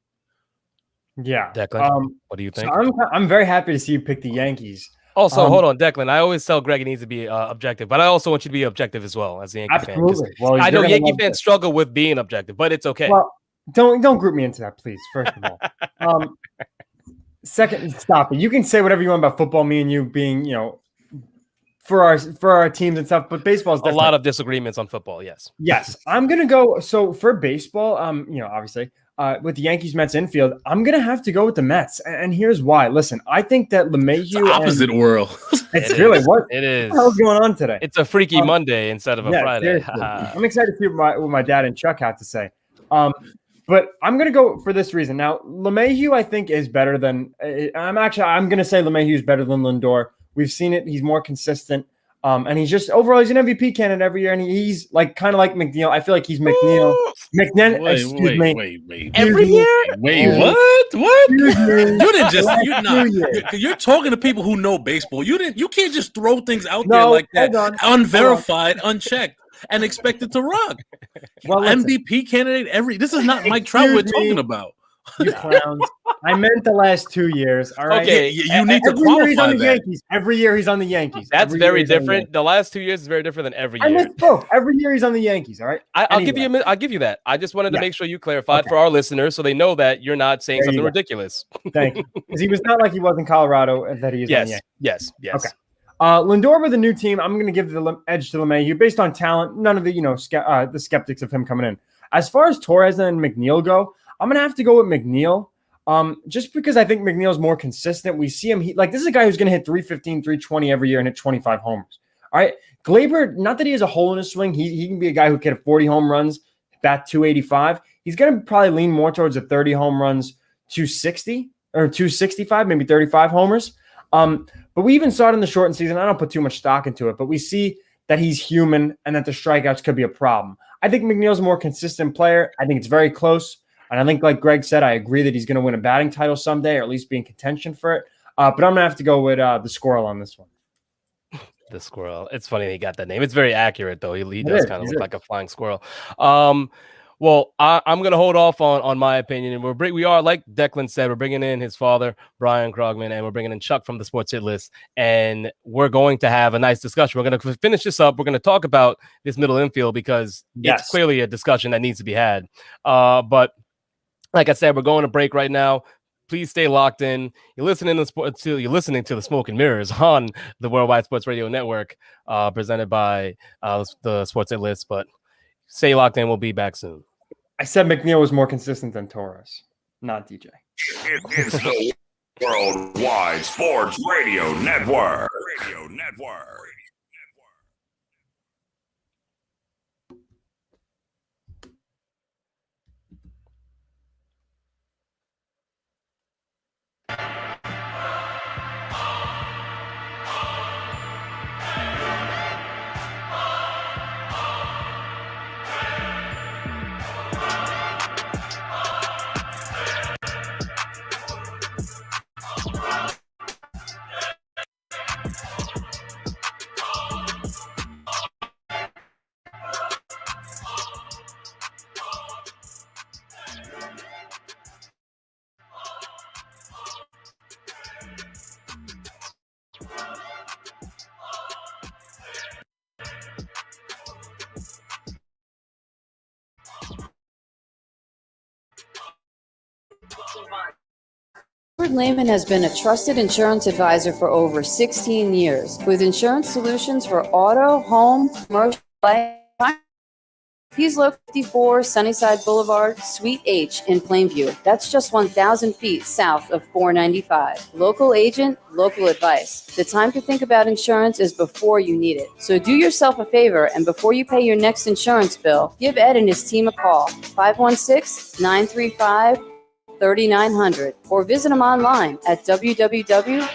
Yeah. Declan, what do you think? So I'm very happy to see you pick the Yankees. Also, hold on, Declan. I always tell Greg he needs to be objective, but I also want you to be objective as well as a Yankee fan. Well, I know Yankee fans struggle with being objective, but it's okay. Well, don't group me into that, please. First of all, second, stop it. You can say whatever you want about football. Me and you being, for our teams and stuff, but baseball is a lot of disagreements on football. Yes. I'm gonna go. So for baseball, obviously, with the Yankees Mets infield, I'm gonna have to go with the Mets, and here's why. Listen, I think that LeMahieu, it's the opposite world. It's really what it is. What the hell's going on today? It's a freaky Monday instead of a Friday. I'm excited to see what my dad and Chuck have to say. But I'm gonna go for this reason. Now, LeMahieu, I think, is better than. I'm gonna say LeMahieu is better than Lindor. We've seen it. He's more consistent. And he's just overall he's an MVP candidate every year, and he's like kind of like McNeil. I feel like he's McNeil. Wait. Every year? What? You didn't just you're talking to people who know baseball. You can't just throw things out there like that, unverified, unchecked, and expect it to rock. Well, MVP candidate this is not Mike Trout we're talking about. You clowns. I meant the last 2 years. All right. Okay, you need to qualify that. Yankees. Every year he's on the Yankees. That's very different. The last 2 years is very different than every year. I missed both. Every year he's on the Yankees. All right. I'll give you that. I just wanted to make sure you clarified for our listeners so they know that you're not saying something ridiculous. Thank you. Because he was not like he was in Colorado that he is on the Yankees. Yes. Okay. Lindor with a new team. I'm going to give the edge to LeMahieu based on talent. None of the the skeptics of him coming in. As far as Torres and McNeil go, I'm going to have to go with McNeil. Just because I think McNeil's more consistent. We see him, this is a guy who's going to hit 315, 320 every year and hit 25 homers. All right. Gleyber, not that he has a hole in his swing. He can be a guy who can hit 40 home runs, bat 285. He's going to probably lean more towards the 30 home runs, 260 or 265, maybe 35 homers. But we even saw it in the shortened season. I don't put too much stock into it, but we see that he's human and that the strikeouts could be a problem. I think McNeil's a more consistent player. I think it's very close. And I think, like Greg said, I agree that he's going to win a batting title someday, or at least be in contention for it. But I'm going to have to go with the squirrel on this one. The squirrel. It's funny he got that name. It's very accurate, though. He does kind of look like a flying squirrel. Well, I'm going to hold off on my opinion. And we are, like Declan said, we're bringing in his father, Brian Krogman, and we're bringing in Chuck from the Sports Hit List. And we're going to have a nice discussion. We're going to finish this up. We're going to talk about this middle infield because it's clearly a discussion that needs to be had. But like I said, we're going to break right now. Please stay locked in. You're listening to the Smoke and Mirrors on the Worldwide Sports Radio Network, presented by the Sports Hit List. But stay locked in. We'll be back soon. I said McNeil was more consistent than Torres, not DJ. It's the Worldwide Sports Radio Network. Edward Lehman has been a trusted insurance advisor for over 16 years with insurance solutions for auto, home, commercial, life. He's located 54 Sunnyside Boulevard, Suite H in Plainview. That's just 1,000 feet south of 495. Local agent, local advice. The time to think about insurance is before you need it. So do yourself a favor, and before you pay your next insurance bill, give Ed and his team a call, 516-935-3900, or visit them online at www.com/EL.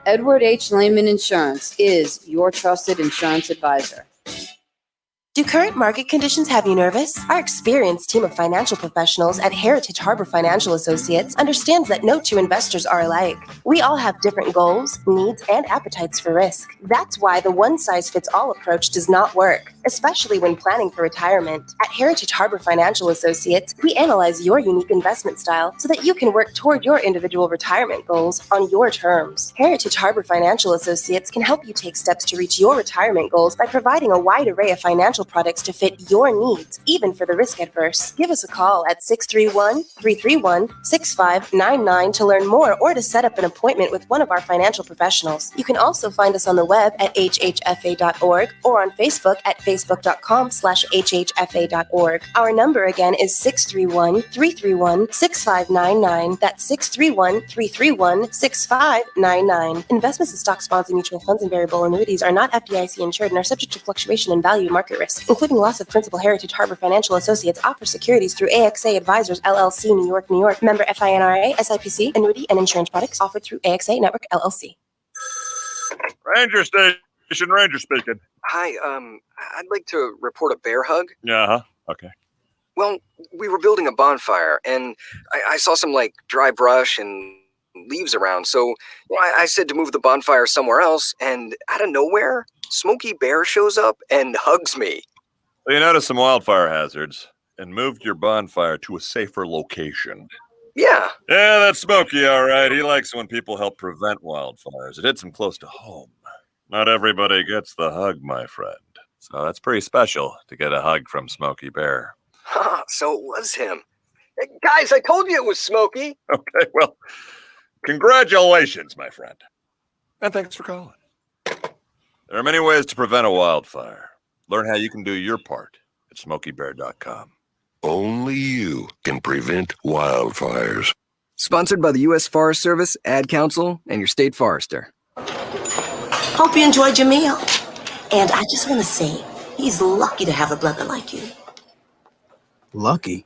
Edward H. Lehman Insurance is your trusted insurance advisor. Do current market conditions have you nervous? Our experienced team of financial professionals at Heritage Harbor Financial Associates understands that no two investors are alike. We all have different goals, needs, and appetites for risk. That's why the one-size-fits-all approach does not work, especially when planning for retirement. At Heritage Harbor Financial Associates, we analyze your unique investment style so that you can work toward your individual retirement goals on your terms. Heritage Harbor Financial Associates can help you take steps to reach your retirement goals by providing a wide array of financial products to fit your needs, even for the risk adverse. Give us a call at 631-331-6599 to learn more or to set up an appointment with one of our financial professionals. You can also find us on the web at hhfa.org or on Facebook at facebook.com/hhfa.org. Our number again is 631-331-6599. That's 631-331-6599. Investments in stocks, bonds, and mutual funds and variable annuities are not FDIC insured and are subject to fluctuation in value and market risk, including loss of principal. Heritage Harbor Financial Associates offers securities through AXA Advisors, LLC, New York, New York. Member FINRA, SIPC, annuity and insurance products offered through AXA Network, LLC. Ranger Station, Ranger speaking. Hi, I'd like to report a bear hug. Uh-huh, okay. Well, we were building a bonfire, and I saw some, dry brush and leaves around, so I said to move the bonfire somewhere else, and out of nowhere, Smokey Bear shows up and hugs me. So you noticed some wildfire hazards and moved your bonfire to a safer location. Yeah. Yeah, that's Smokey, all right. He likes when people help prevent wildfires. It hits him close to home. Not everybody gets the hug, my friend. So that's pretty special to get a hug from Smokey Bear. So it was him. Hey, guys, I told you it was Smokey. Okay, well, congratulations, my friend. And thanks for calling. There are many ways to prevent a wildfire. Learn how you can do your part at SmokeyBear.com. Only you can prevent wildfires. Sponsored by the U.S. Forest Service, Ad Council, and your state forester. Hope you enjoyed your meal. And I just want to say, he's lucky to have a brother like you. Lucky?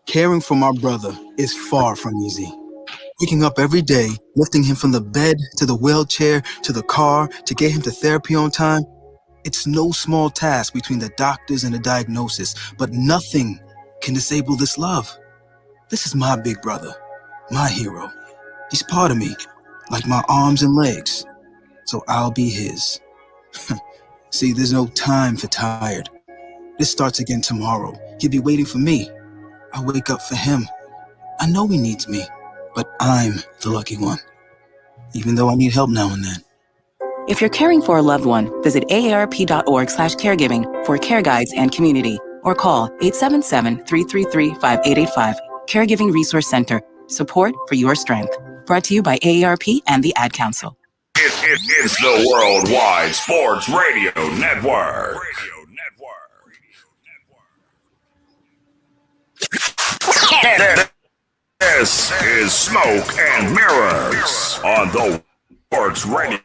Caring for my brother is far from easy. Waking up every day, lifting him from the bed to the wheelchair to the car to get him to therapy on time. It's no small task between the doctors and the diagnosis, but nothing can disable this love. This is my big brother, my hero. He's part of me, like my arms and legs. So I'll be his. See, there's no time for tired. This starts again tomorrow. He'll be waiting for me. I wake up for him. I know he needs me, but I'm the lucky one, even though I need help now and then. If you're caring for a loved one, visit aarp.org/caregiving for care guides and community, or call 877-333-5885. Caregiving Resource Center. Support for your strength. Brought to you by AARP and the Ad Council. It's the Worldwide Sports Radio Network. This is Smoke and Mirrors on the Sports Radio.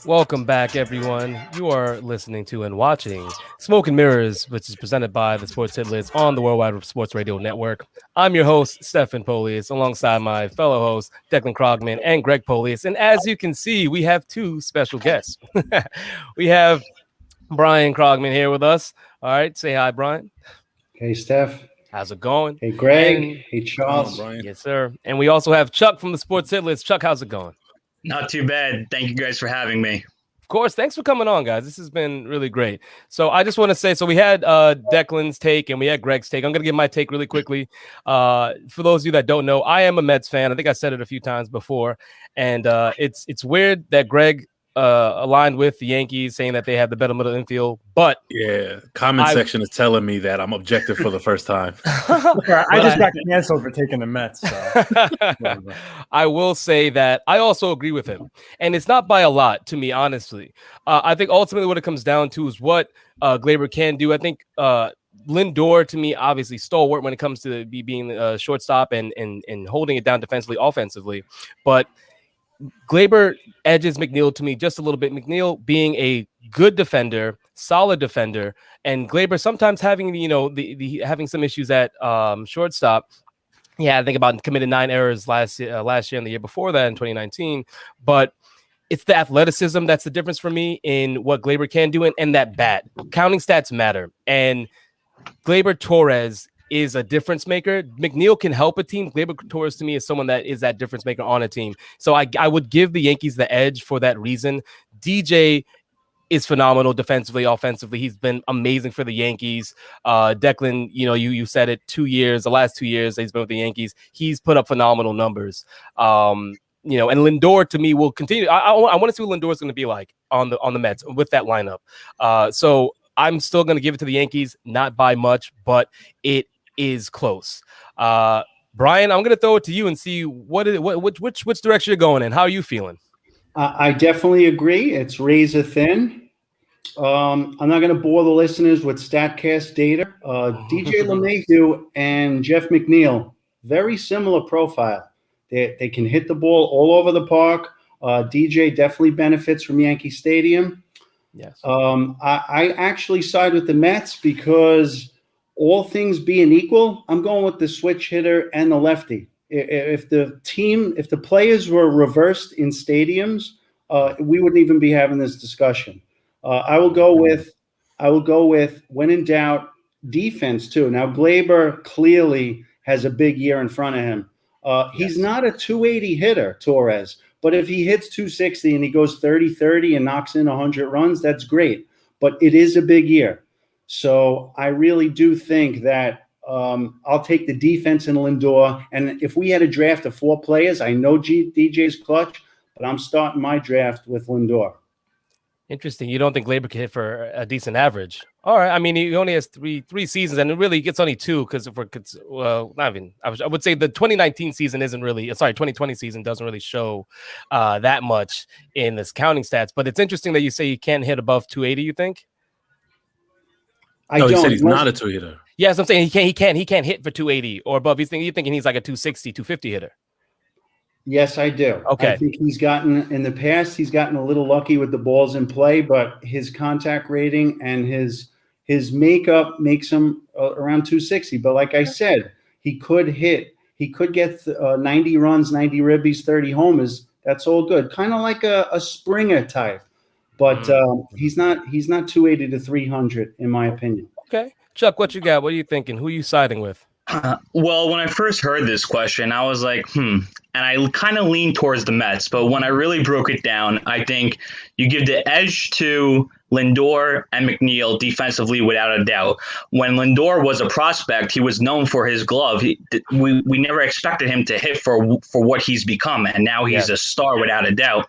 Welcome back, everyone. You are listening to and watching Smoke and Mirrors, which is presented by the Sports Hit List on the Worldwide Sports Radio Network. I'm your host, Stephen Polius, alongside my fellow hosts, Declan Krogman and Greg Polius. And as you can see, we have two special guests. We have Brian Krogman here with us. All right, say hi, Brian. Hey, Steph. How's it going? Hey, Greg. Hey, Charles. Yes, sir. And we also have Chuck from the Sports Hit List. Chuck, how's it going? Not too bad. Thank you guys for having me. Of course. Thanks for coming on, guys. This has been really great. So I just want to say, so we had Declan's take and we had Greg's take. I'm going to give my take really quickly. For those of you that don't know, I am a Mets fan. I think I said it a few times before. And it's weird that Greg aligned with the Yankees, saying that they have the better middle infield. But yeah, comment section is telling me that I'm objective for the first time. I just got canceled for taking the Mets. So. I will say that I also agree with him, and it's not by a lot to me, honestly. I think ultimately what it comes down to is what Gleyber can do. I think Lindor, to me, obviously stalwart when it comes to being a shortstop and holding it down defensively, offensively, but Gleyber edges McNeil to me just a little bit. McNeil being a good defender, solid defender, and Gleyber sometimes having the having some issues at shortstop. Yeah, I think about committed 9 errors last year and the year before that in 2019. But it's the athleticism that's the difference for me in what Gleyber can do and that bat. Counting stats matter, and Gleyber Torres is a difference maker. McNeil can help a team. Gleyber Torres to me is someone that is that difference maker on a team. So I would give the Yankees the edge for that reason. DJ is phenomenal defensively, offensively. He's been amazing for the Yankees. Declan, you said it, the last 2 years he's been with the Yankees. He's put up phenomenal numbers. And Lindor to me will continue. I want to see what Lindor is going to be like on the Mets with that lineup. So I'm still going to give it to the Yankees, not by much, but it is close. Brian, I'm going to throw it to you and see which direction you're going in. How are you feeling? I definitely agree. It's razor thin. I'm not going to bore the listeners with StatCast data. DJ LeMahieu and Jeff McNeil, very similar profile. They can hit the ball all over the park. DJ definitely benefits from Yankee Stadium. Yes. I actually side with the Mets because all things being equal, I'm going with the switch hitter and the lefty. If the players were reversed in stadiums, we wouldn't even be having this discussion. I will go with when in doubt, defense too. Now Gleyber clearly has a big year in front of him. He's not a 280 hitter, Torres, but if he hits 260 and he goes 30-30 and knocks in 100 runs, that's great. But it is a big year. So I really do think that I'll take the defense in Lindor. And if we had a draft of 4 players, I know DJ's clutch, but I'm starting my draft with Lindor. Interesting. You don't think Gleyber can hit for a decent average? All right. I mean, he only has three seasons, and it really gets only 2 because I would say the 2019 season isn't really. 2020 season doesn't really show that much in this counting stats. But it's interesting that you say he can't hit above 280. You think? He said he's not a 2 hitter. Yes, I'm saying he can't hit for 280 or above. You're thinking he's like a 260, 250 hitter. Yes, I do. Okay. I think he's gotten a little lucky with the balls in play, but his contact rating and his makeup makes him around 260. But like I said, he could get 90 runs, 90 ribbies, 30 homers. That's all good. Kind of like a Springer type, but he's not 280 to 300 in my opinion. Okay. Chuck, what you got? What are you thinking? Who are you siding with? Well, when I first heard this question, I was like, and I kind of leaned towards the Mets. But when I really broke it down, I think you give the edge to Lindor and McNeil defensively without a doubt. When Lindor was a prospect, he was known for his glove. We never expected him to hit for what he's become, and now he's a star without a doubt.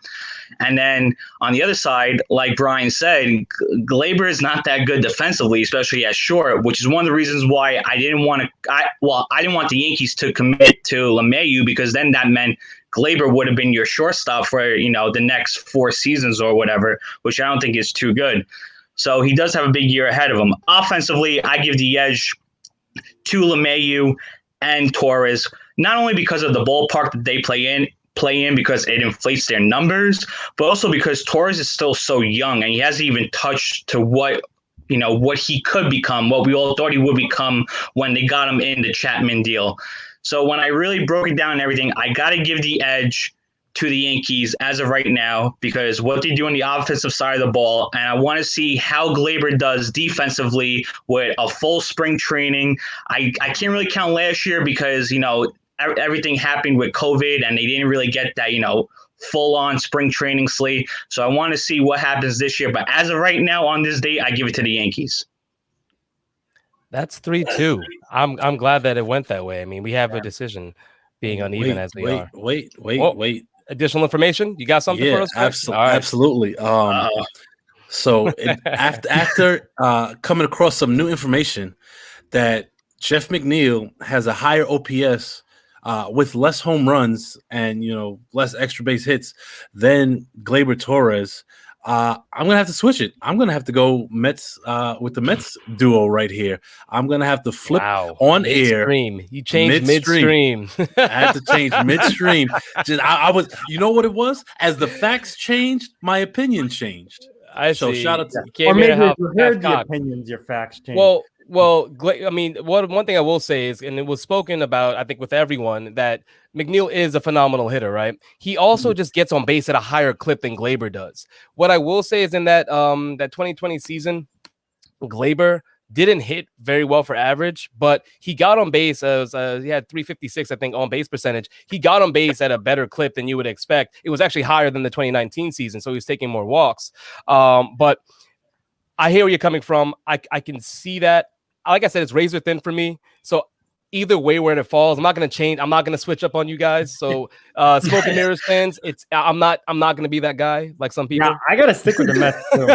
And then on the other side, like Brian said, Gleyber is not that good defensively, especially at short, which is one of the reasons why I didn't want the Yankees to commit to LeMahieu, because then that meant Gleyber would have been your shortstop for the next 4 seasons or whatever, which I don't think is too good. So he does have a big year ahead of him. Offensively, I give the edge to LeMahieu and Torres, not only because of the ballpark that they play in because it inflates their numbers, but also because Torres is still so young and he hasn't even touched to what he could become, what we all thought he would become when they got him in the Chapman deal. So when I really broke it down and everything, I got to give the edge to the Yankees as of right now, because what they do on the offensive side of the ball, and I want to see how Gleyber does defensively with a full spring training. I can't really count last year because, everything happened with COVID and they didn't really get that, full-on spring training slate. So I want to see what happens this year. But as of right now, on this date, I give it to the Yankees. That's 3-2. I'm glad that it went that way. I mean, we have a decision being uneven as we are. Wait. Additional information? You got something for us? Absolutely. So after coming across some new information that Jeff McNeil has a higher OPS with less home runs and less extra base hits than Gleyber Torres, I'm gonna have to switch it. I'm gonna have to go Mets with the Mets duo right here. I'm gonna have to flip on air. You changed midstream. I had to change midstream. I was, what it was? As the facts changed, my opinion changed. So shout out to or maybe if you heard the opinions, your facts changed. Well, I mean, one thing I will say is, and it was spoken about, I think, with everyone, that McNeil is a phenomenal hitter, right? He also just gets on base at a higher clip than Gleyber does. What I will say is in that 2020 season, Gleyber didn't hit very well for average, but he got on base as he had 356, I think, on base percentage. He got on base at a better clip than you would expect. It was actually higher than the 2019 season, so he was taking more walks. But I hear where you're coming from. I can see that. Like I said, it's razor thin for me. So either way where it falls, I'm not going to change. I'm not going to switch up on you guys. So Smoke and Mirrors fans, I'm not going to be that guy like some people. Yeah, I got to stick with the Mets too.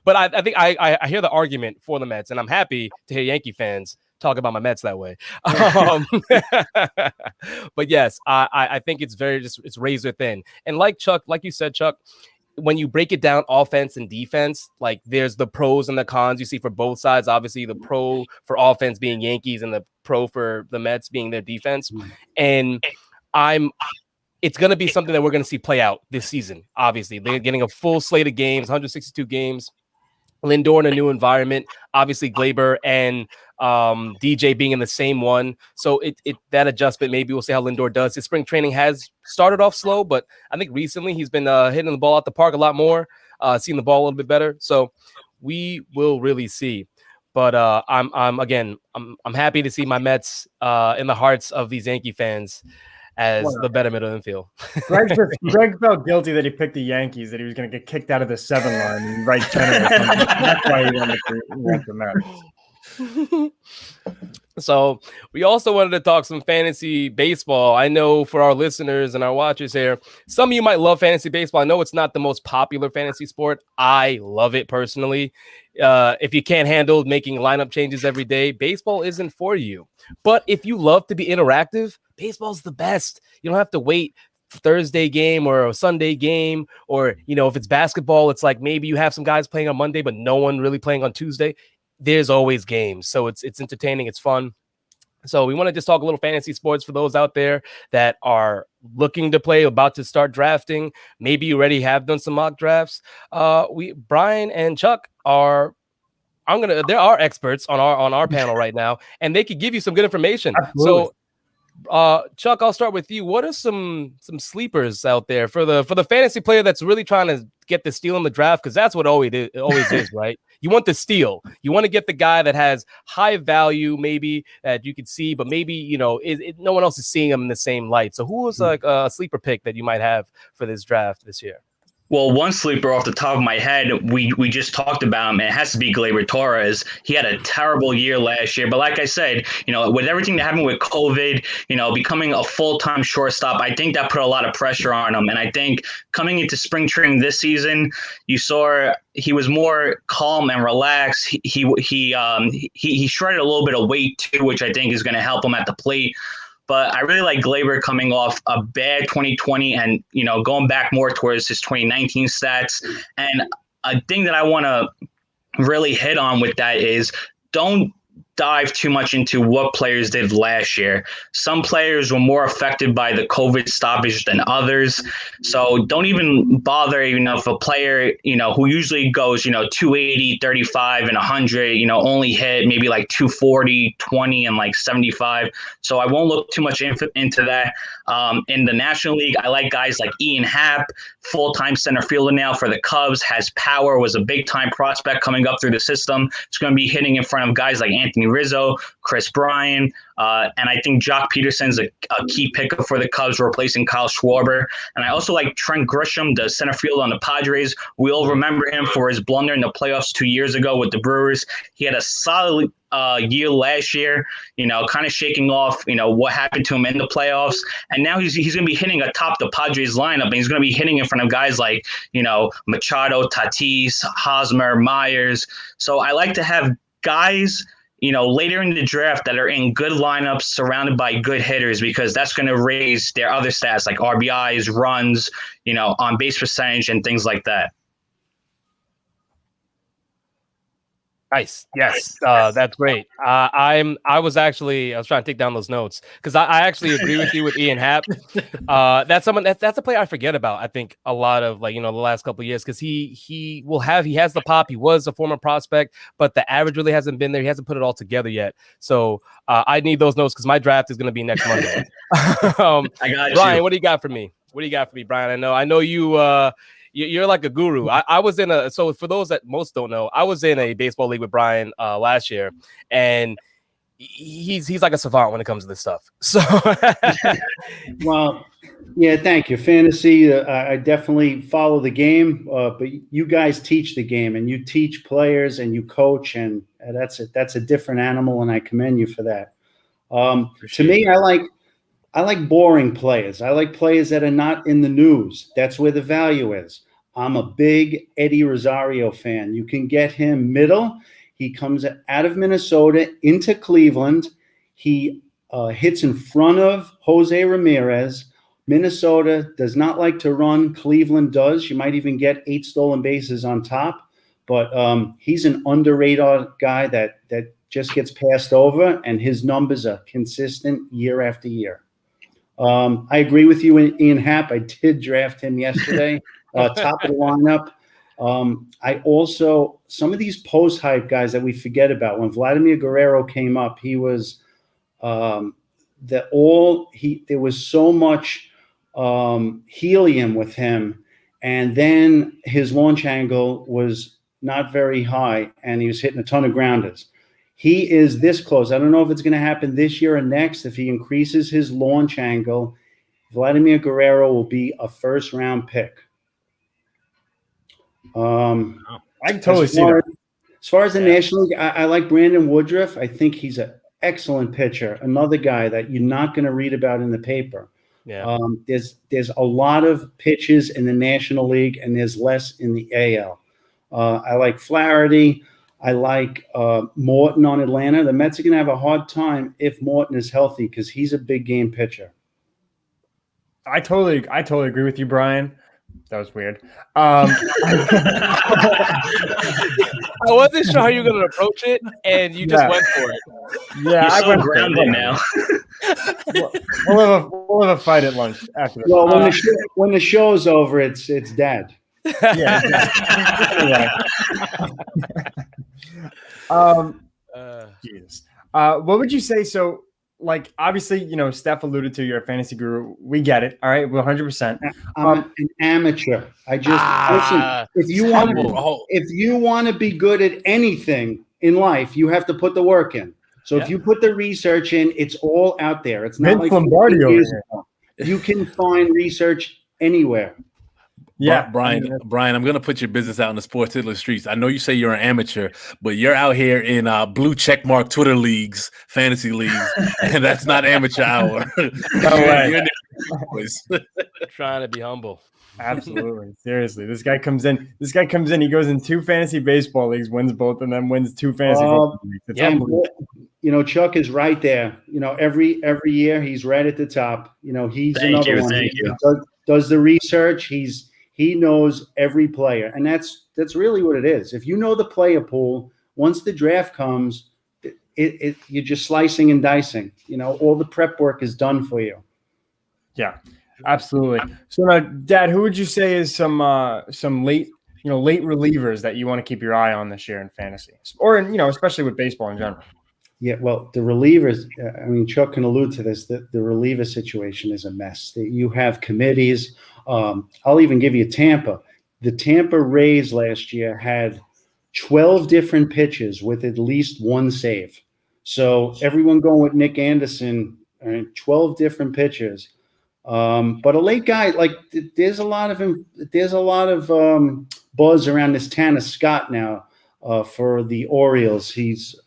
But I think I hear the argument for the Mets, and I'm happy to hear Yankee fans talk about my Mets that way. But yes, I think it's it's razor thin. And like you said, Chuck, when you break it down offense and defense, like there's the pros and the cons you see for both sides. Obviously, the pro for offense being Yankees and the pro for the Mets being their defense. And it's going to be something that we're going to see play out this season. Obviously, they're getting a full slate of games, 162 games. Lindor in a new environment, obviously Glaber and DJ being in the same one. So that adjustment, maybe we'll see how Lindor does. His spring training has started off slow, but I think recently he's been hitting the ball out the park a lot more, seeing the ball a little bit better. So we will really see. But I'm happy to see my Mets in the hearts of these Yankee fans as the better middle infield. Greg felt guilty that he picked the Yankees, that he was going to get kicked out of the 7 line and right center. That's why he wanted the Mets. So we also wanted to talk some fantasy baseball. I know for our listeners and our watchers here, some of you might love fantasy baseball. I know it's not the most popular fantasy sport. I love it personally. If you can't handle making lineup changes every day, baseball isn't for you. But if you love to be interactive, baseball's the best. You don't have to wait Thursday game or a Sunday game, or if it's basketball, it's like maybe you have some guys playing on Monday, but no one really playing on Tuesday. There's always games, so it's entertaining, it's fun. So we want to just talk a little fantasy sports for those out there that are looking to play, about to start drafting. Maybe you already have done some mock drafts. Brian and Chuck are experts on our panel right now, and they could give you some good information. Absolutely. So Chuck, I'll start with you. What are some sleepers out there for the fantasy player that's really trying to get the steal in the draft? Because that's what always is, right? You want the steal. You want to get the guy that has high value, maybe that you could see, but maybe no one else is seeing him in the same light. So who was like a sleeper pick that you might have for this draft this year? Well, one sleeper off the top of my head, we just talked about him, and it has to be Gleyber Torres. He had a terrible year last year, but like I said, with everything that happened with COVID, becoming a full-time shortstop, I think that put a lot of pressure on him. And I think coming into spring training this season, you saw he was more calm and relaxed. He shredded a little bit of weight too, which I think is going to help him at the plate. But I really like Gleyber coming off a bad 2020 and, going back more towards his 2019 stats. And a thing that I want to really hit on with that is don't dive too much into what players did last year. Some players were more affected by the COVID stoppage than others. So don't even bother, if a player, who usually goes, 280, 35 and 100, only hit maybe like 240, 20 and like 75. So I won't look too much into that. In the National League, I like guys like Ian Happ, full-time center fielder now for the Cubs, has power, was a big-time prospect coming up through the system. It's going to be hitting in front of guys like Anthony Rizzo, Chris Bryan, and I think Jock Peterson's a key pickup for the Cubs, replacing Kyle Schwarber. And I also like Trent Grisham, the center fielder on the Padres. We all remember him for his blunder in the playoffs 2 years ago with the Brewers. He had a solid year last year, kind of shaking off, what happened to him in the playoffs. And now he's going to be hitting atop the Padres lineup, and he's going to be hitting in front of guys like, Machado, Tatis, Hosmer, Myers. So I like to have guys, later in the draft that are in good lineups surrounded by good hitters, because that's going to raise their other stats like RBIs, runs, on base percentage and things like that. Nice. Yes. That's great. I was trying to take down those notes because I actually agree with you with Ian Happ. That's a player I forget about. I think a lot of the last couple of years, because he has the pop. He was a former prospect, but the average really hasn't been there. He hasn't put it all together yet. So I need those notes because my draft is going to be next Monday. I got Brian, you. what do you got for me? Brian? I know you. you're like a guru. I was in a, so for those that most don't know, I was in a baseball league with Brian last year, and he's like a savant when it comes to this stuff. So, well, yeah, thank you. Fantasy, I definitely follow the game, but you guys teach the game, and you teach players, and you coach, and that's it. That's a different animal, and I commend you for that. To me, I like boring players. I like players that are not in the news. That's where the value is. I'm a big Eddie Rosario fan. You can get him middle. He comes out of Minnesota into Cleveland. He hits in front of Jose Ramirez. Minnesota does not like to run. Cleveland does. You might even get 8 stolen bases on top. But he's an underrated guy that just gets passed over, and his numbers are consistent year after year. I agree with you, Ian Happ. I did draft him yesterday, top of the lineup. I also, some of these post-hype guys that we forget about, when Vladimir Guerrero came up, he was there was so much helium with him, and then his launch angle was not very high, and he was hitting a ton of grounders. He is this close. I don't know if it's going to happen this year or next. If he increases his launch angle, Vladimir Guerrero will be a first-round pick. I can totally see that. As far as the National League, I like Brandon Woodruff. I think he's an excellent pitcher. Another guy that you're not going to read about in the paper. Yeah. There's a lot of pitches in the National League, and there's less in the AL. I like Flaherty. I like Morton on Atlanta. The Mets are going to have a hard time if Morton is healthy because he's a big game pitcher. I totally agree with you, Brian. That was weird. I wasn't sure how you were going to approach it, and you just went for it. Yeah, You're so grounded now. We'll have a fight at lunch after this. Well, when the show's over, it's Dad. Yeah. Exactly. Jesus. What would you say? So, like, obviously, Steph alluded to you're a fantasy guru. We get it. All right, 100%. I'm an amateur. I just listen. If you want to be good at anything in life, you have to put the work in. So if you put the research in, it's all out there. It's not Vince like Lombardi over years here. ago. You can find research anywhere. Yeah, Brian, I'm going to put your business out in the Sports Hitler streets. I know you say you're an amateur, but you're out here in blue checkmark Twitter leagues, fantasy leagues, and that's not amateur hour. No way. Trying to be humble. Absolutely. Seriously. This guy comes in. He goes in 2 fantasy baseball leagues, wins both, and then wins 2 fantasy football leagues. It's unbelievable. Chuck is right there. Every year he's right at the top. He's another one. Thank you. Does the research. He knows every player, and that's really what it is. If you know the player pool, once the draft comes, you're just slicing and dicing. All the prep work is done for you. Yeah, absolutely. So now, Dad, who would you say is some late relievers that you want to keep your eye on this year in fantasy, or especially with baseball in general? Yeah, well, the relievers. Chuck can allude to this. The reliever situation is a mess. You have committees. I'll even give you Tampa. The Tampa Rays last year had 12 different pitches with at least 1 save. So everyone going with Nick Anderson, 12 different pitches. But a late guy, like there's a lot of buzz around this Tanner Scott now for the Orioles. He's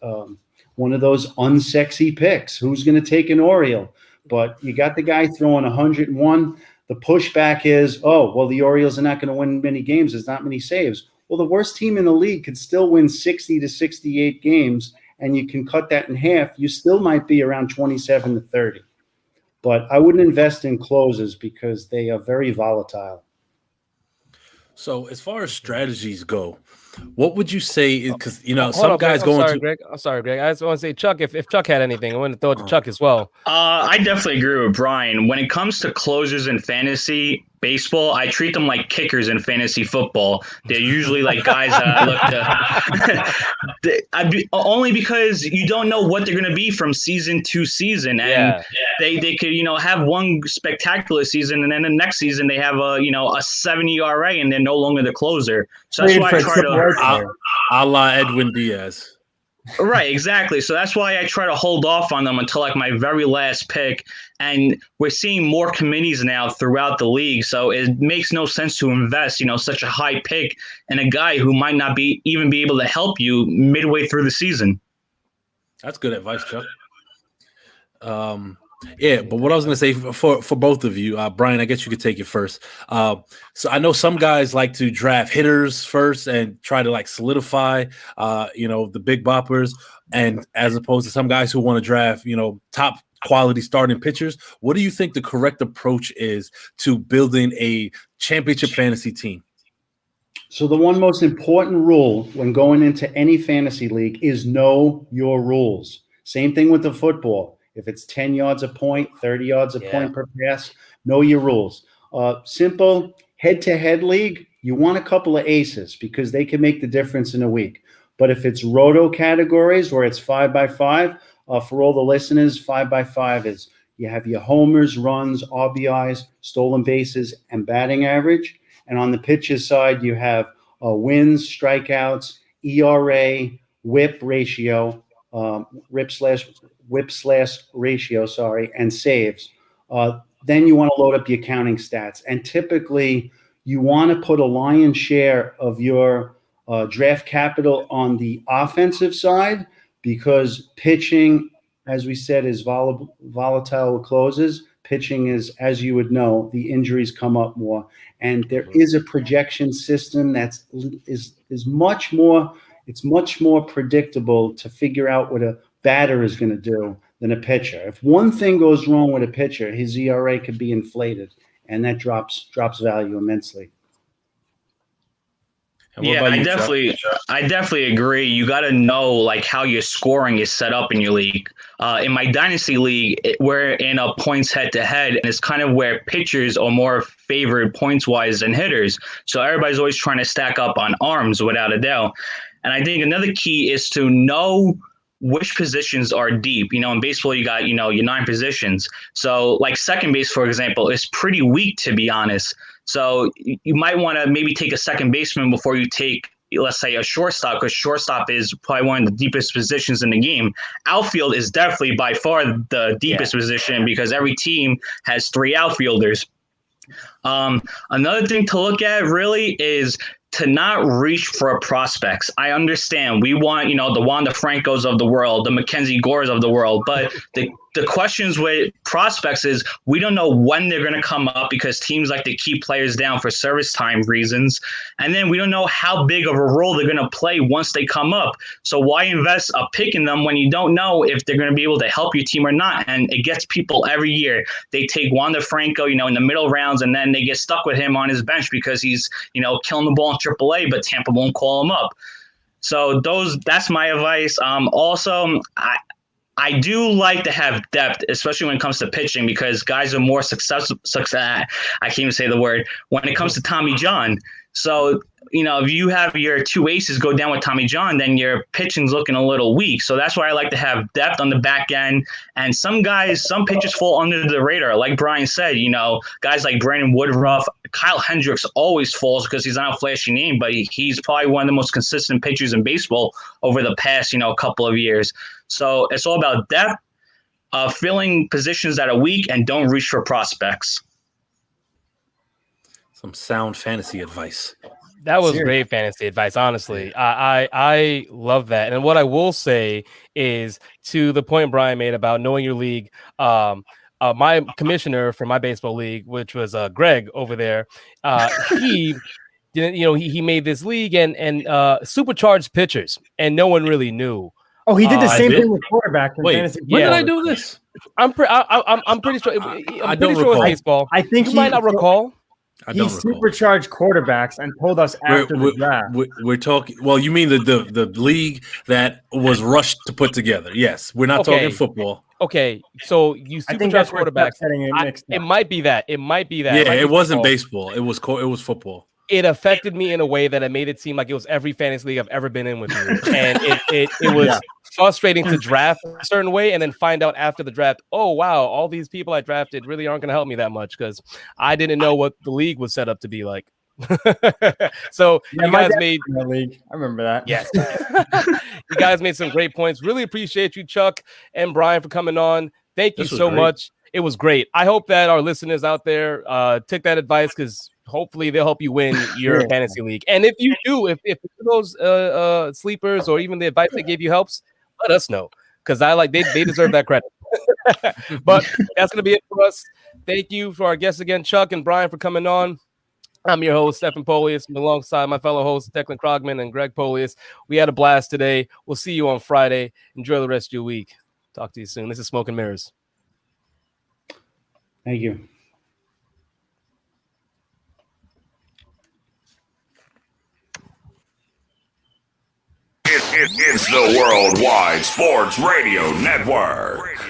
one of those unsexy picks. Who's going to take an Oriole? But you got the guy throwing 101. The pushback is, the Orioles are not going to win many games. There's not many saves. Well, the worst team in the league could still win 60 to 68 games, and you can cut that in half. You still might be around 27 to 30. But I wouldn't invest in closers because they are very volatile. So as far as strategies go, what would you say? Because Greg. I'm sorry, Greg. I just want to say, Chuck, if Chuck had anything, I want to throw it to Chuck as well. I definitely agree with Brian. When it comes to closers in fantasy, baseball, I treat them like kickers in fantasy football. They're usually like guys that I look to only because you don't know what they're going to be from season to season. And they could, have one spectacular season, and then the next season they have a 7 ERA and they're no longer the closer. So that's why I try to a la Edwin Diaz. Right, exactly. So that's why I try to hold off on them until like my very last pick. And we're seeing more committees now throughout the league. So it makes no sense to invest, such a high pick in a guy who might not even be able to help you midway through the season. That's good advice, Chuck. Yeah, but what I was going to say for both of you, Brian, I guess you could take it first. So I know some guys like to draft hitters first and try to like solidify, the big boppers, and as opposed to some guys who want to draft, top quality starting pitchers. What do you think the correct approach is to building a championship fantasy team? So the one most important rule when going into any fantasy league is know your rules. Same thing with the football. If it's 10 yards a point, 30 yards a point per pass, know your rules. Simple head-to-head league, you want a couple of aces because they can make the difference in a week. But if it's roto categories where it's 5x5, for all the listeners, 5x5 is you have your homers, runs, RBIs, stolen bases, and batting average. And on the pitcher's side, you have wins, strikeouts, ERA, whip ratio, whip/ratio, and saves. Then you want to load up your counting stats. And typically, you want to put a lion's share of your draft capital on the offensive side because pitching, as we said, is volatile with closes. Pitching is, as you would know, the injuries come up more. And there is a projection system that is much more, it's much more predictable to figure out what a batter is going to do than a pitcher. If one thing goes wrong with a pitcher, his ERA could be inflated, and that drops value immensely. Yeah, I definitely agree. You got to know like how your scoring is set up in your league. In my dynasty league, we're in a points head-to-head, and it's kind of where pitchers are more favored points-wise than hitters. So everybody's always trying to stack up on arms, without a doubt. And I think another key is to know which positions are deep. In baseball, you got, your 9 positions. So like second base, for example, is pretty weak, to be honest. So you might want to maybe take a second baseman before you take, let's say, a shortstop, because shortstop is probably one of the deepest positions in the game. Outfield is definitely by far the deepest position because every team has 3 outfielders. Another thing to look at really is to not reach for prospects. I understand we want, the Wander Francos of the world, the Mackenzie Gores of the world, but the questions with prospects is we don't know when they're going to come up because teams like to keep players down for service time reasons. And then we don't know how big of a role they're going to play once they come up. So why invest a pick in them when you don't know if they're going to be able to help your team or not? And it gets people every year. They take Wander Franco, in the middle rounds, and then they get stuck with him on his bench because he's, killing the ball in AAA, but Tampa won't call him up. So that's my advice. Also, I do like to have depth, especially when it comes to pitching, because guys are more successful. I can't even say the word when it comes to Tommy John. So, if you have your 2 aces go down with Tommy John, then your pitching's looking a little weak. So that's why I like to have depth on the back end. And some pitchers fall under the radar. Like Brian said, guys like Brandon Woodruff, Kyle Hendricks always falls because he's not a flashy name, but he's probably one of the most consistent pitchers in baseball over the past, couple of years. So it's all about depth, filling positions that are weak, and don't reach for prospects. Some sound fantasy advice. That was great fantasy advice, honestly. I love that. And what I will say is, to the point Brian made about knowing your league, my commissioner for my baseball league, which was Greg over there, he didn't, he made this league and supercharged pitchers, and no one really knew. Oh, he did the same thing with quarterback. Wait, when did I do this? I'm pretty sure. I'm pretty sure it's baseball. I think you might not recall. He supercharged quarterbacks and told us after the draft. We're talking. Well, you mean the league that was rushed to put together? Yes, we're not talking football. Okay, so you I think that's where quarterbacks. Steph's getting it mixed It up. might be that. It might be that. Yeah, might it be wasn't football. baseball. It was football. It affected me in a way that it made it seem like it was every fantasy league I've ever been in with you, and it was frustrating to draft a certain way and then find out after the draft, oh wow, all these people I drafted really aren't going to help me that much because I didn't know what the league was set up to be like. So Yeah, you my guys dad made was in the league. I remember that. yes, you guys made some great points. Really appreciate you, Chuck and Brian, for coming on. Thank you This was so great. much. It was great. I hope that our listeners out there took that advice because hopefully they'll help you win your fantasy league. And if you do, if those sleepers or even the advice they gave you helps, let us know because they deserve that credit. But that's gonna be it for us. Thank you for our guests again, Chuck and Brian, for coming on. I'm your host, Stephen Polius, alongside my fellow hosts, Declan Krogman and Greg Polius. We had a blast today. We'll see you on Friday. Enjoy the rest of your week. Talk to you soon. This is Smoke and Mirrors. Thank you. It's the Worldwide Sports Radio Network.